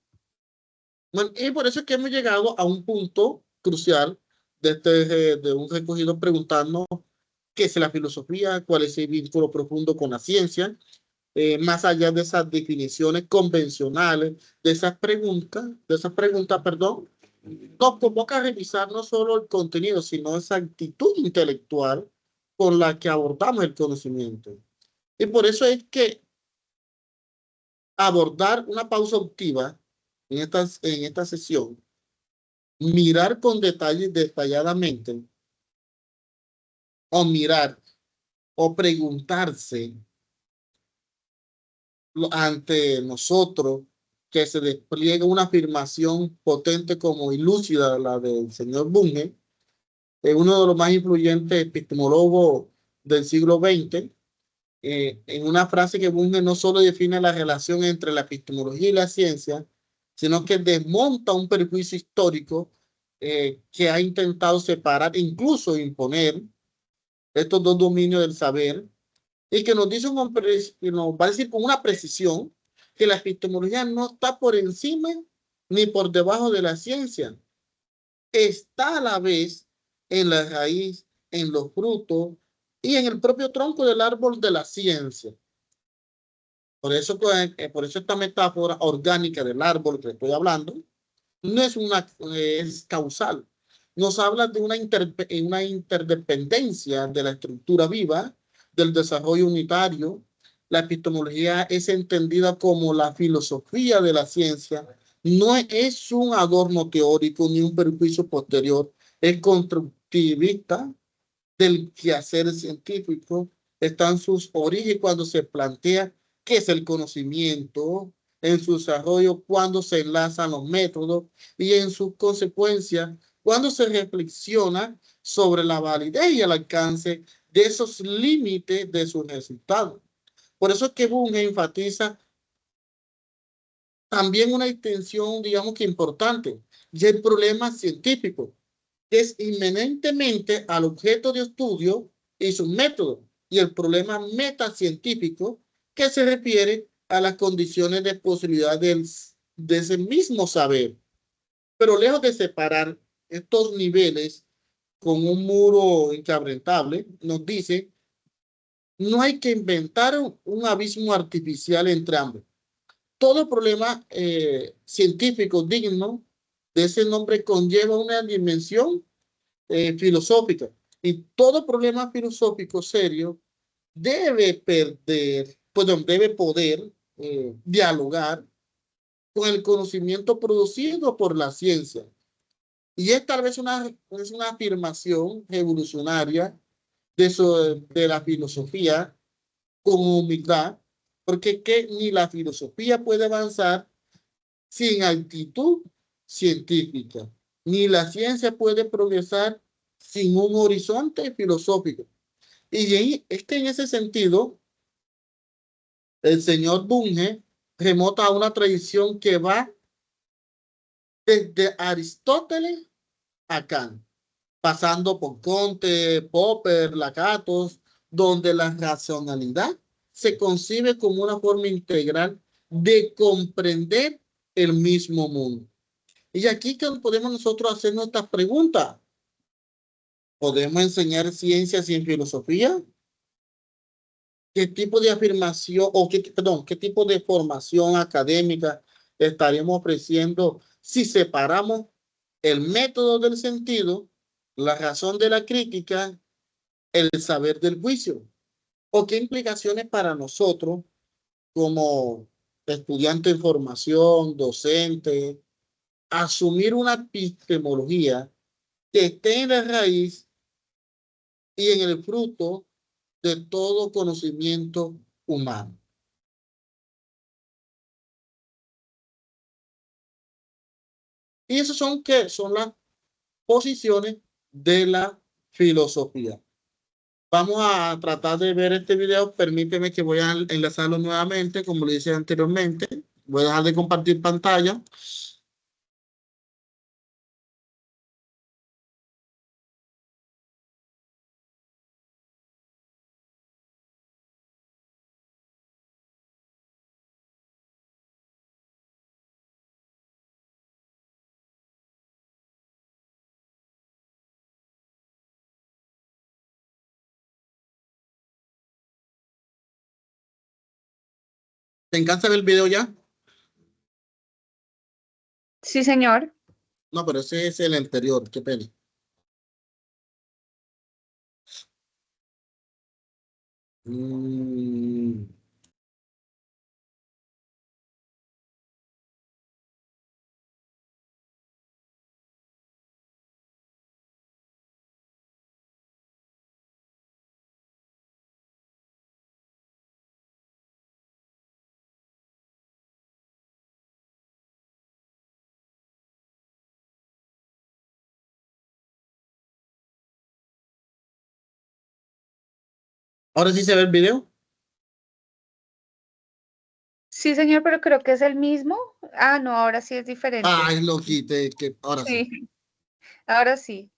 Bueno, y por eso es que hemos llegado a un punto crucial de un recogido preguntando qué es la filosofía, cuál es el vínculo profundo con la ciencia, más allá de esas definiciones convencionales, perdón, nos convoca a revisar no solo el contenido, sino esa actitud intelectual con la que abordamos el conocimiento. Y por eso es que abordar una pausa activa en esta sesión, mirar con detalle, detalladamente, o mirar o preguntarse ante nosotros que se despliegue una afirmación potente como ilúcida, la del señor Bunge, uno de los más influyentes epistemólogos del siglo XX, en una frase que Bunge no solo define la relación entre la epistemología y la ciencia, sino que desmonta un perjuicio histórico que ha intentado separar, incluso imponer estos dos dominios del saber, y que nos dice que nos va a decir con una precisión que la epistemología no está por encima ni por debajo de la ciencia. Está a la vez en la raíz, en los frutos y en el propio tronco del árbol de la ciencia. Por eso esta metáfora orgánica del árbol que estoy hablando no es es causal. Nos habla de una interdependencia de la estructura viva, del desarrollo unitario. La epistemología es entendida como la filosofía de la ciencia. No es un adorno teórico ni un perjuicio posterior. Es constructivista del quehacer científico. Están sus orígenes cuando se plantea qué es el conocimiento, en su desarrollo cuando se enlazan los métodos y en sus consecuencias cuando se reflexiona sobre la validez y el alcance de esos límites de sus resultados. Por eso es que Bunge enfatiza también una distinción, digamos que importante, y el problema científico, que es inminentemente al objeto de estudio y sus métodos, y el problema metacientífico, que se refiere a las condiciones de posibilidad de ese mismo saber. Pero lejos de separar estos niveles con un muro inquebrantable, nos dice, no hay que inventar un abismo artificial entre ambos. Todo problema científico digno de ese nombre conlleva una dimensión filosófica. Y todo problema filosófico serio debe poder dialogar con el conocimiento producido por la ciencia. Y es tal vez es una afirmación revolucionaria de la filosofía con humildad, porque ni la filosofía puede avanzar sin actitud científica, ni la ciencia puede progresar sin un horizonte filosófico. Y es que en ese sentido, el señor Bunge remota a una tradición que va desde Aristóteles a Kant. pasando por Comte, Popper, Lakatos, donde la racionalidad se concibe como una forma integral de comprender el mismo mundo. Y aquí que podemos nosotros hacer nuestras preguntas. ¿Podemos enseñar ciencias y filosofía? ¿Qué tipo de afirmación o perdón, qué tipo de formación académica estaríamos ofreciendo si separamos el método del sentido, la razón de la crítica, el saber del juicio? ¿O qué implicaciones para nosotros como estudiante en formación, docente, asumir una epistemología que esté en la raíz y en el fruto de todo conocimiento humano? Y esas son, ¿qué? Son las posiciones de la filosofía. Vamos a tratar de ver este video. Permíteme que voy a enlazarlo nuevamente, como lo hice anteriormente. Voy a dejar de compartir pantalla. ¿Te encanta ver el video ya? Sí, señor. No, pero ese es el anterior. Qué pena. Mm. Ahora sí se ve el video. Sí, señor, pero creo que es el mismo. Ah, no, ahora sí es diferente. Ay, lo quité. Que ahora sí. Sí, ahora sí.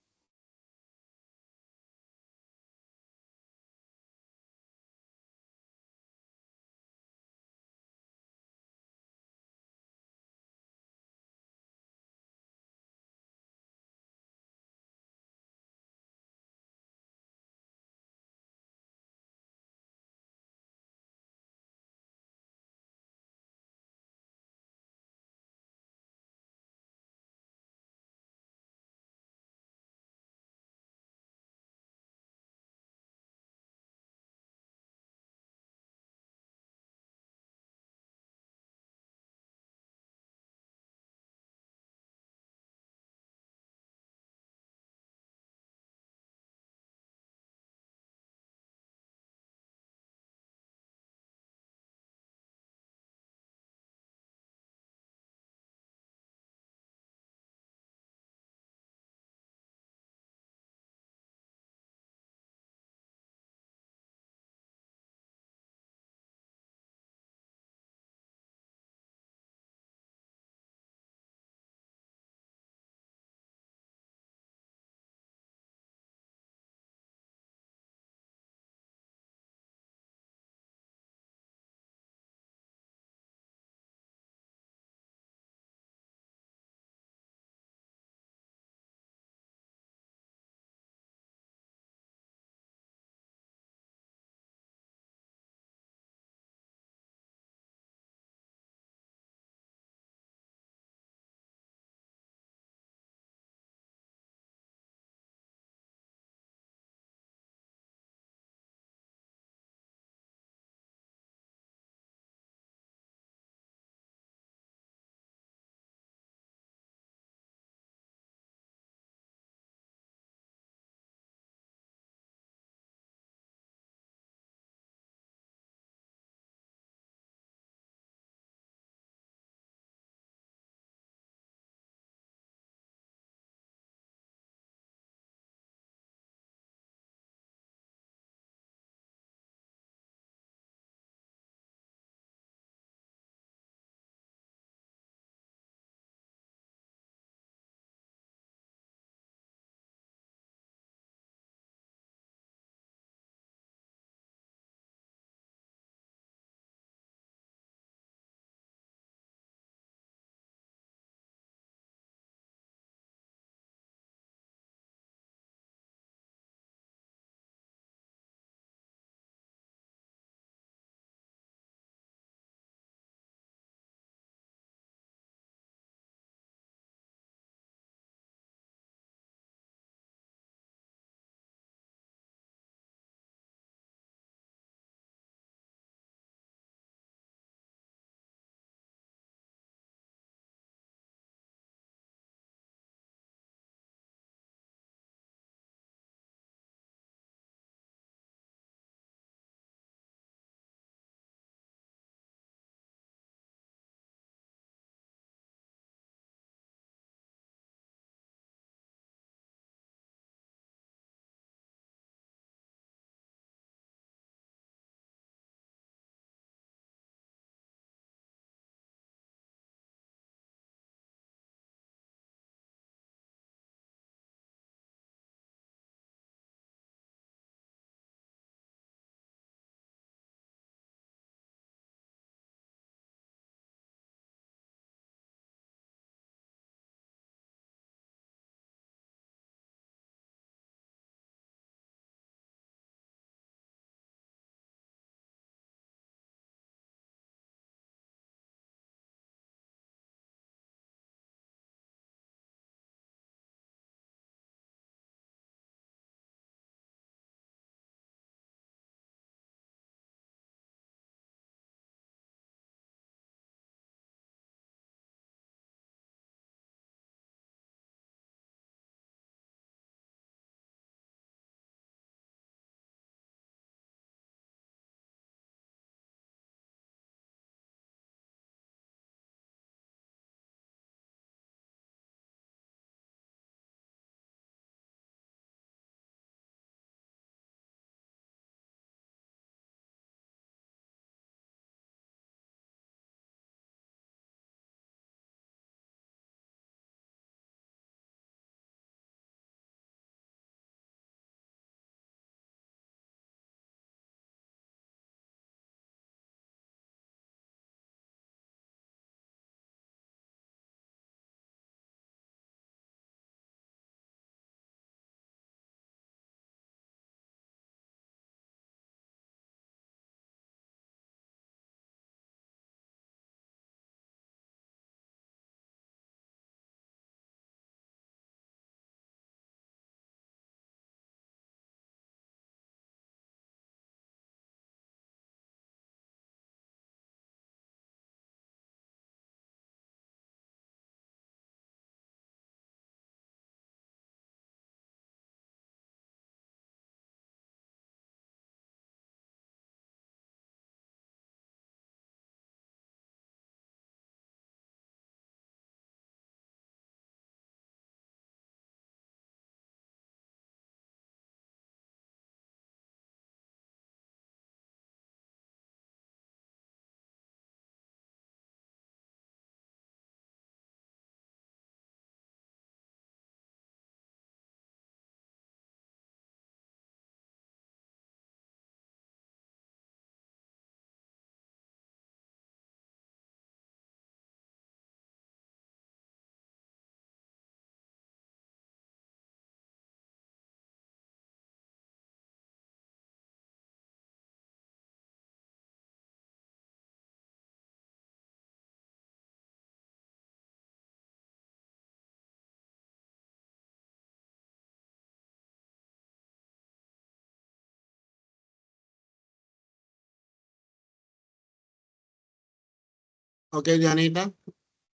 Ok, Dianita,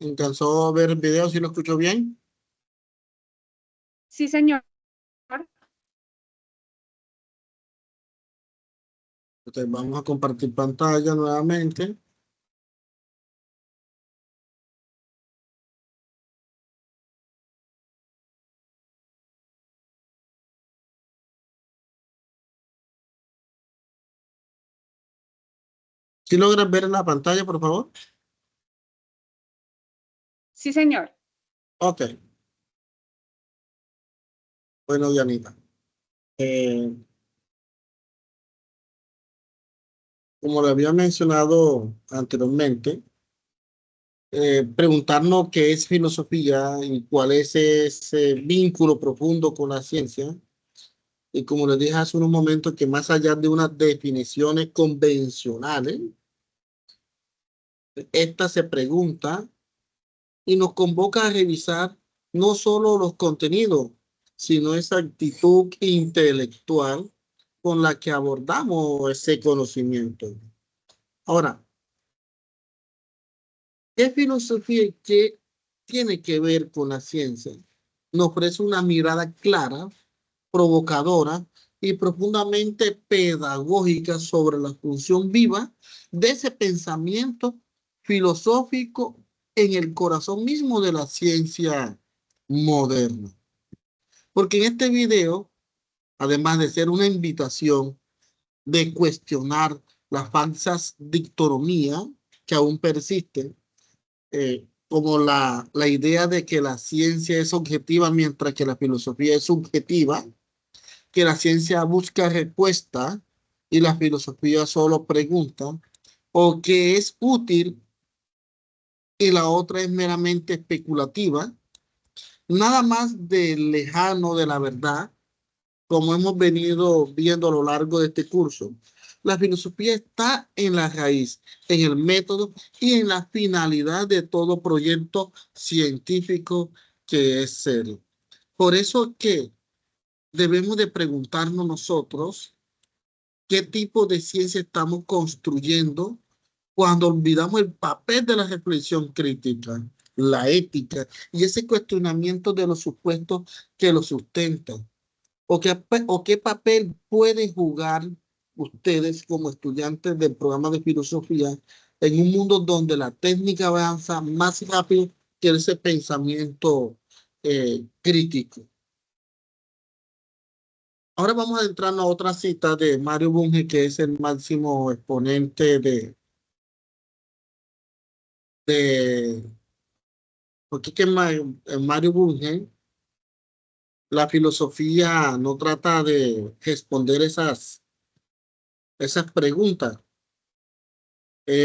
¿alcanzó a ver el video? ¿Sí lo escuchó bien? Sí, señor. Entonces vamos a compartir pantalla nuevamente. ¿Sí logras ver en la pantalla, por favor? Sí, señor. Ok. Bueno, Dianita. Como le había mencionado anteriormente, preguntarnos qué es filosofía y cuál es ese vínculo profundo con la ciencia. Y como les dije hace unos momentos, que más allá de unas definiciones convencionales, esta se pregunta y nos convoca a revisar no solo los contenidos, sino esa actitud intelectual con la que abordamos ese conocimiento. Ahora, ¿qué filosofía y qué tiene que ver con la ciencia? Nos ofrece una mirada clara, provocadora y profundamente pedagógica sobre la función viva de ese pensamiento filosófico en el corazón mismo de la ciencia moderna. Porque en este video, además de ser una invitación de cuestionar las falsas dicotomías que aún persisten, como la idea de que la ciencia es objetiva mientras que la filosofía es subjetiva, que la ciencia busca respuesta y la filosofía solo pregunta, o que es útil y la otra es meramente especulativa, nada más de lejano de la verdad, como hemos venido viendo a lo largo de este curso. La filosofía está en la raíz, en el método y en la finalidad de todo proyecto científico que es serio. Por eso que debemos de preguntarnos nosotros qué tipo de ciencia estamos construyendo cuando olvidamos el papel de la reflexión crítica, la ética y ese cuestionamiento de los supuestos que lo sustentan. O qué papel pueden jugar ustedes como estudiantes del programa de filosofía en un mundo donde la técnica avanza más rápido que ese pensamiento crítico? Ahora vamos a entrar a otra cita de Mario Bunge, que es el máximo exponente de porque es que Mario Bunge, la filosofía no trata de responder esas preguntas,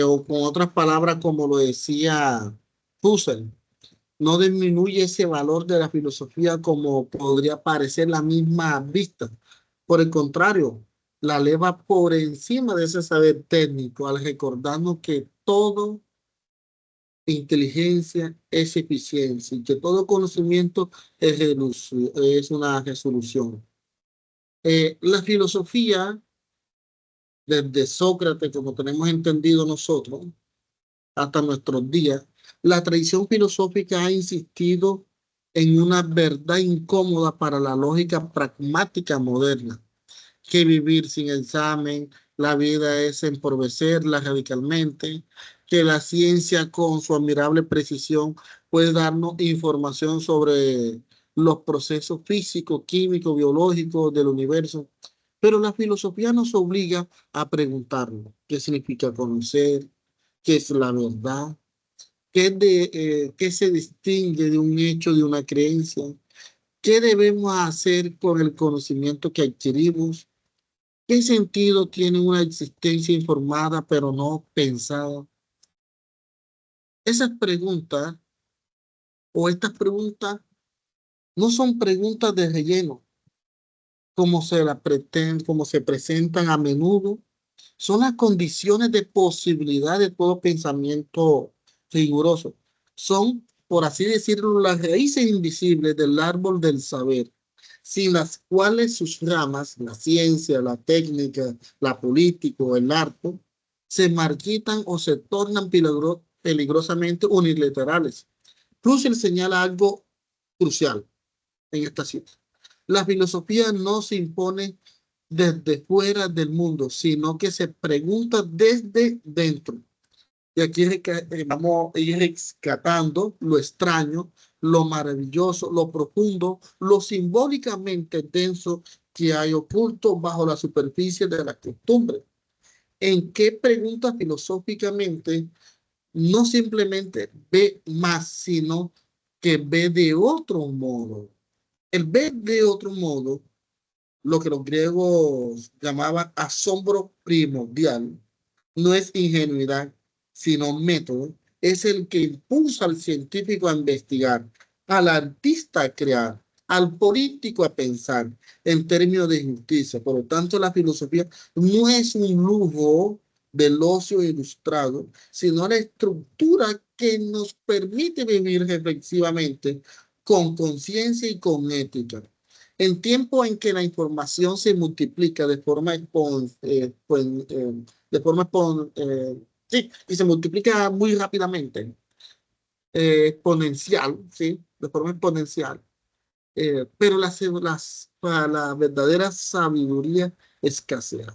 o con otras palabras, como lo decía Husserl, no disminuye ese valor de la filosofía como podría parecer la misma vista. Por el contrario, la eleva por encima de ese saber técnico al recordarnos que todo inteligencia es eficiencia y que todo conocimiento es una resolución. La filosofía, desde Sócrates, como tenemos entendido nosotros, hasta nuestros días, la tradición filosófica ha insistido en una verdad incómoda para la lógica pragmática moderna, que vivir sin examen, la vida es empobrecerla radicalmente, que la ciencia con su admirable precisión puede darnos información sobre los procesos físicos, químicos, biológicos del universo. Pero la filosofía nos obliga a preguntarnos qué significa conocer, qué es la verdad, qué se distingue de un hecho, de una creencia, qué debemos hacer con el conocimiento que adquirimos. ¿Qué sentido tiene una existencia informada pero no pensada? Esas preguntas o estas preguntas no son preguntas de relleno, como se la pretenden, como se presentan a menudo. Son las condiciones de posibilidad de todo pensamiento riguroso. Son, por así decirlo, las raíces invisibles del árbol del saber, sin las cuales sus ramas, la ciencia, la técnica, la política o el arte, se marchitan o se tornan peligrosamente unilaterales. Russell señala algo crucial en esta cita. La filosofía no se impone desde fuera del mundo, sino que se pregunta desde dentro. Y aquí vamos a ir rescatando lo extraño, lo maravilloso, lo profundo, lo simbólicamente denso que hay oculto bajo la superficie de la costumbre. ¿En qué pregunta filosóficamente no simplemente ve más, sino que ve de otro modo? El ver de otro modo, lo que los griegos llamaban asombro primordial, no es ingenuidad, sino método, es el que impulsa al científico a investigar, al artista a crear, al político a pensar en términos de justicia. Por lo tanto, la filosofía no es un lujo del ocio ilustrado, sino la estructura que nos permite vivir reflexivamente con conciencia y con ética. En tiempo en que la información se multiplica de forma sí, y se multiplica muy rápidamente, exponencial, sí, de forma exponencial, pero para la verdadera sabiduría escasea.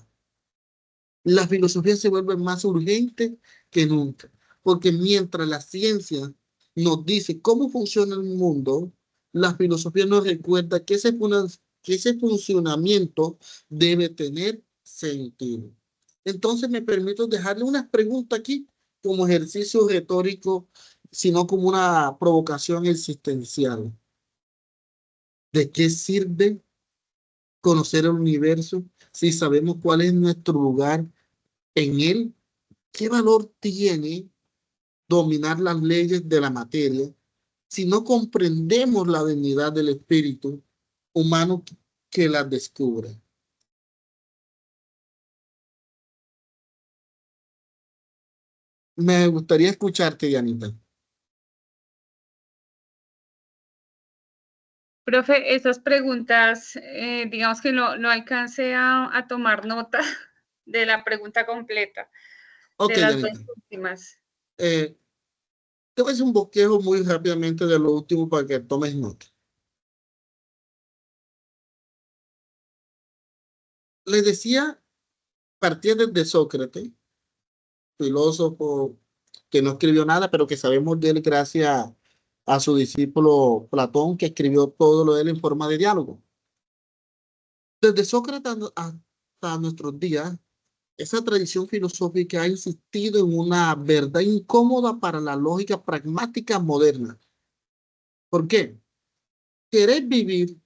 La filosofía se vuelve más urgente que nunca, porque mientras la ciencia nos dice cómo funciona el mundo, la filosofía nos recuerda que ese funcionamiento debe tener sentido. Entonces me permito dejarle unas preguntas aquí como ejercicio retórico, sino como una provocación existencial. ¿De qué sirve conocer el universo si sabemos cuál es nuestro lugar en él? ¿Qué valor tiene dominar las leyes de la materia si no comprendemos la dignidad del espíritu humano que las descubre? Me gustaría escucharte, Yanita. Profe, esas preguntas, digamos que no alcancé a tomar nota de la pregunta completa, Ok, de las dos Yanita. últimas. Eh, Te voy a hacer un bosquejo muy rápidamente de lo último para que tomes nota. Les decía, partiendo de Sócrates, filósofo que no escribió nada, pero que sabemos de él gracias a su discípulo Platón, que escribió todo lo de él en forma de diálogo. Desde Sócrates hasta nuestros días, esa tradición filosófica ha insistido en una verdad incómoda para la lógica pragmática moderna. ¿Por qué? Querer vivir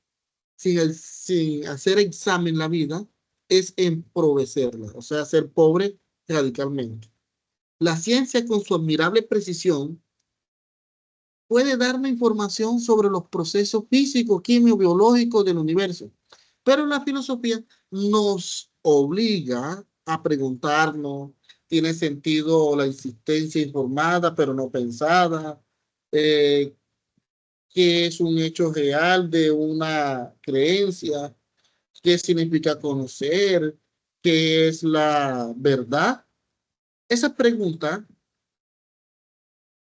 sin hacer examen la vida es empobrececerla, o sea, ser pobre radicalmente. La ciencia, con su admirable precisión, puede darme información sobre los procesos físicos, químicos, biológicos del universo, pero la filosofía nos obliga a preguntarnos, ¿tiene sentido la existencia informada pero no pensada? Eh, ¿Qué es un hecho real de una creencia? ¿Qué significa conocer? ¿Qué es la verdad? Esas preguntas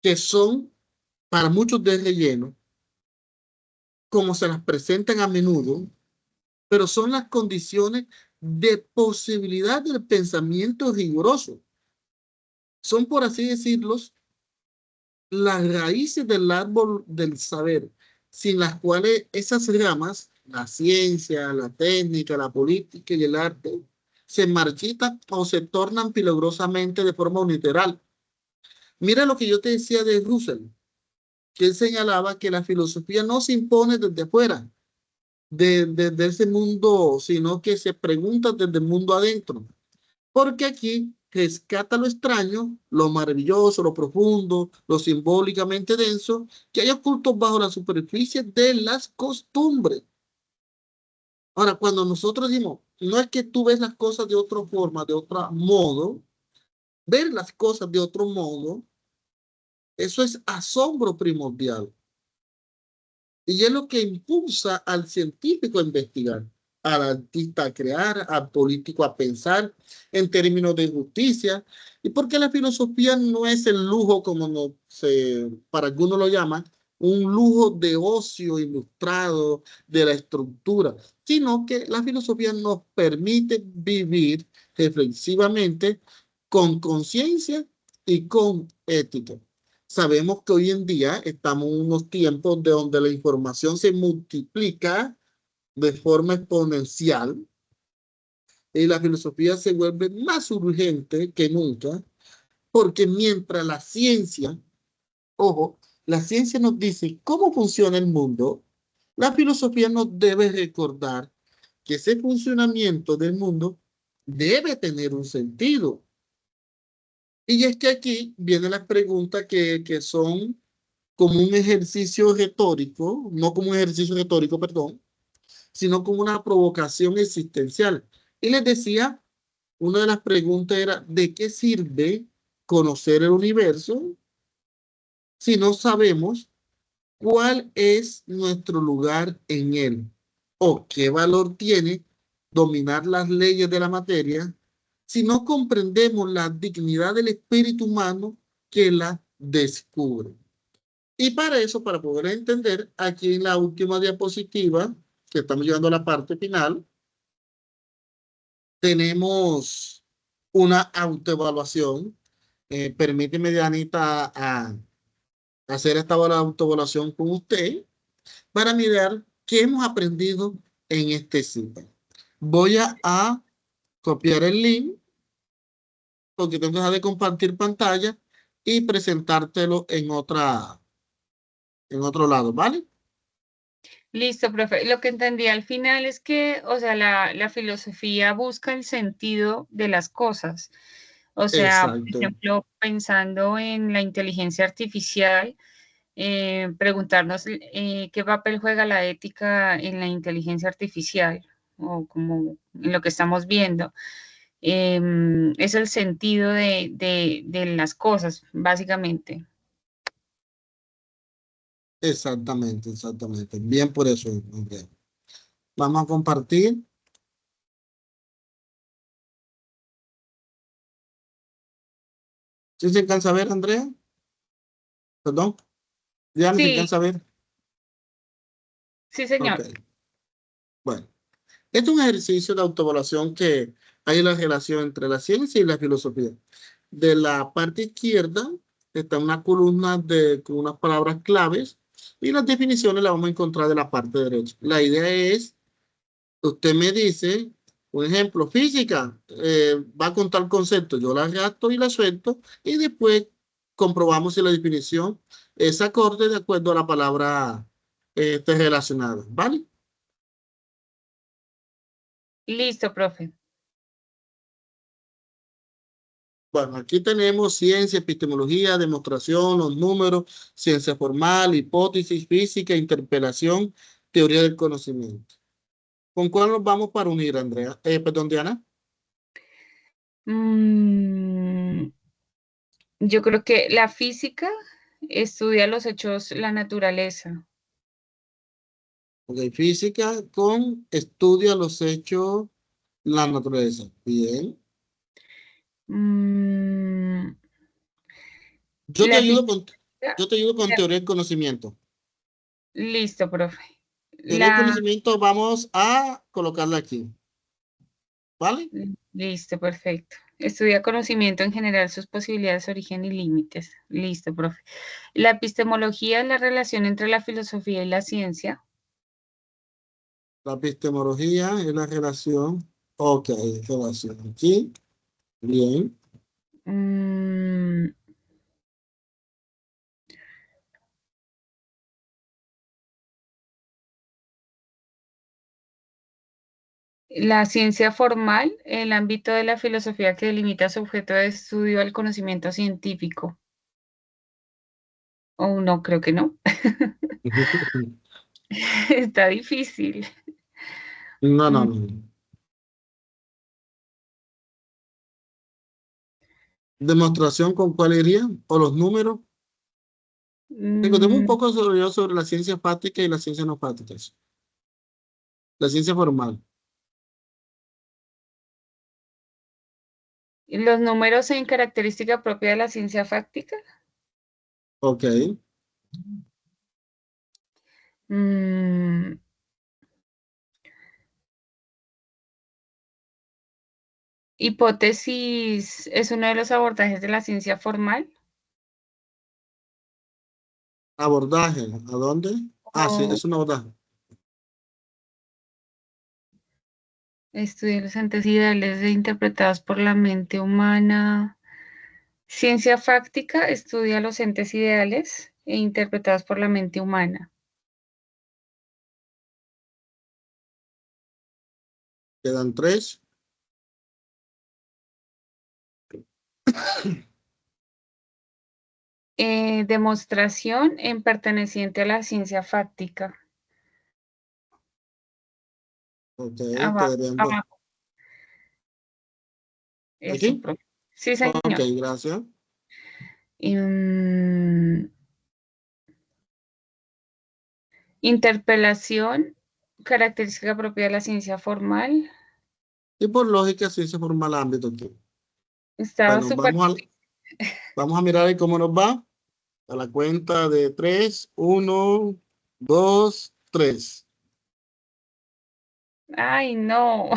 que son para muchos de relleno, como se las presentan a menudo, pero son las condiciones de posibilidad del pensamiento riguroso. Son, por así decirlo, las raíces del árbol del saber, sin las cuales esas ramas, la ciencia, la técnica, la política y el arte, se marchitan o se tornan peligrosamente de forma unilateral. Mira lo que yo te decía de Russell, que él señalaba que la filosofía no se impone desde afuera, de ese mundo, sino que se pregunta desde el mundo adentro. Porque aquí rescata lo extraño, lo maravilloso, lo profundo, lo simbólicamente denso, que hay ocultos bajo la superficie de las costumbres. Ahora, cuando nosotros decimos, no es que tú ves las cosas de otra forma, de otro modo, ver las cosas de otro modo, eso es asombro primordial. Y es lo que impulsa al científico a investigar. al artista a crear, al político a pensar en términos de justicia, y porque la filosofía no es el lujo como para algunos lo llaman, un lujo de ocio ilustrado de la estructura, sino que la filosofía nos permite vivir reflexivamente con conciencia y con ética. Sabemos que hoy en día estamos en unos tiempos de donde la información se multiplica de forma exponencial y la filosofía se vuelve más urgente que nunca, porque mientras la ciencia, ojo, la ciencia nos dice cómo funciona el mundo, la filosofía nos debe recordar que ese funcionamiento del mundo debe tener un sentido. Y es que aquí vienen las preguntas que son como un ejercicio retórico, no como un ejercicio retórico, perdón, sino como una provocación existencial. Y les decía, una de las preguntas era, ¿de qué sirve conocer el universo si no sabemos cuál es nuestro lugar en él? ¿O qué valor tiene dominar las leyes de la materia si no comprendemos la dignidad del espíritu humano que la descubre? Y para eso, para poder entender, aquí en la última diapositiva, que estamos llegando a la parte final, tenemos una autoevaluación. Permíteme, Dianita, a hacer esta autoevaluación con usted para mirar qué hemos aprendido en este ciclo. Voy a copiar el link porque tengo que dejar de compartir pantalla y presentártelo en otro lado, ¿vale? Listo, profe. Lo que entendí al final es que, o sea, la filosofía busca el sentido de las cosas. O sea, por Exacto, ejemplo, pensando en la inteligencia artificial, preguntarnos qué papel juega la ética en la inteligencia artificial o como en lo que estamos viendo. Es el sentido de las cosas, básicamente. exactamente, exactamente. Bien por eso. Okay. Vamos a compartir. ¿Sí se alcanza a ver, Andrea? Perdón. ¿Ya se Sí, alcanza a ver? sí, Ok. señor. Bueno. Este es un ejercicio de autoevaluación que hay la relación entre la ciencia y la filosofía. De la parte izquierda está una columna con unas palabras claves y las definiciones las vamos a encontrar de la parte derecha. La idea es, usted me dice, un ejemplo, física, va a contar conceptos, yo la gasto y la suelto y después comprobamos si la definición es acorde de acuerdo a la palabra relacionada, ¿vale? Listo, profe. Bueno, aquí tenemos ciencia, epistemología, demostración, los números, ciencia formal, hipótesis, física, interpelación, teoría del conocimiento. ¿Con cuál nos vamos para unir, Andrea? Perdón, Diana. Mm, yo creo que la física estudia los hechos, la naturaleza. Ok, física con estudia los hechos, la naturaleza. Bien. Mm, Yo te la ayudo física, con, yo te ayudo con teoría del conocimiento. listo, profe. Teoría del La, conocimiento vamos a colocarla aquí. ¿Vale? listo, perfecto. Estudia conocimiento en general, sus posibilidades, origen y límites. Listo, profe. La epistemología es la relación entre la filosofía y la ciencia. La epistemología es la relación. Ok, relación aquí. Bien. Mm, la ciencia formal, el ámbito de la filosofía que delimita su objeto de estudio al conocimiento científico. Oh, no, creo que no. Está difícil. No, no, Mm, no. Demostración con cuál iría, o los números. Recordemos un mm, poco sobre la ciencia fáctica y la ciencia no fática. La ciencia formal. Los números en característica propia de la ciencia fáctica. Ok. Mm, hipótesis es uno de los abordajes de la ciencia formal. Abordaje. ¿A dónde? Ah, sí, O es un abordaje. estudia los entes ideales interpretados por la mente humana. Ciencia fáctica estudia los entes ideales e interpretados por la mente humana. Quedan 3. Demostración en perteneciente a la ciencia fáctica. Ok, Abajo, quedarían 2. abajo. Eso, ¿Aquí? profe. Sí, Ok, señor. gracias. Mm, interpelación, característica propia de la ciencia formal. Y por lógica, sí se forma el ámbito aquí. Estaba Bueno, súper. vamos a mirar ahí cómo nos va. A la cuenta de 3, 1, 2, 3. Ay, no.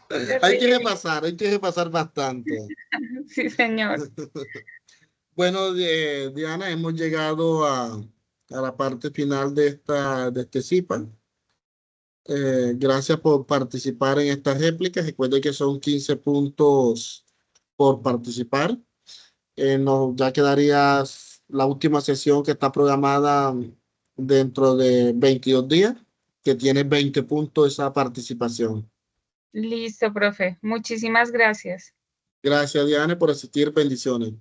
Terrible. Hay que pasar bastante. Sí, señor. Bueno, Diana, hemos llegado a la parte final de este CIPA. Gracias por participar en estas réplicas. Recuerde que son 15 puntos por participar. Ya quedaría la última sesión que está programada dentro de 22 días, que tiene 20 puntos esa participación. Listo, profe. Muchísimas gracias. Gracias, Diana, por asistir. Bendiciones.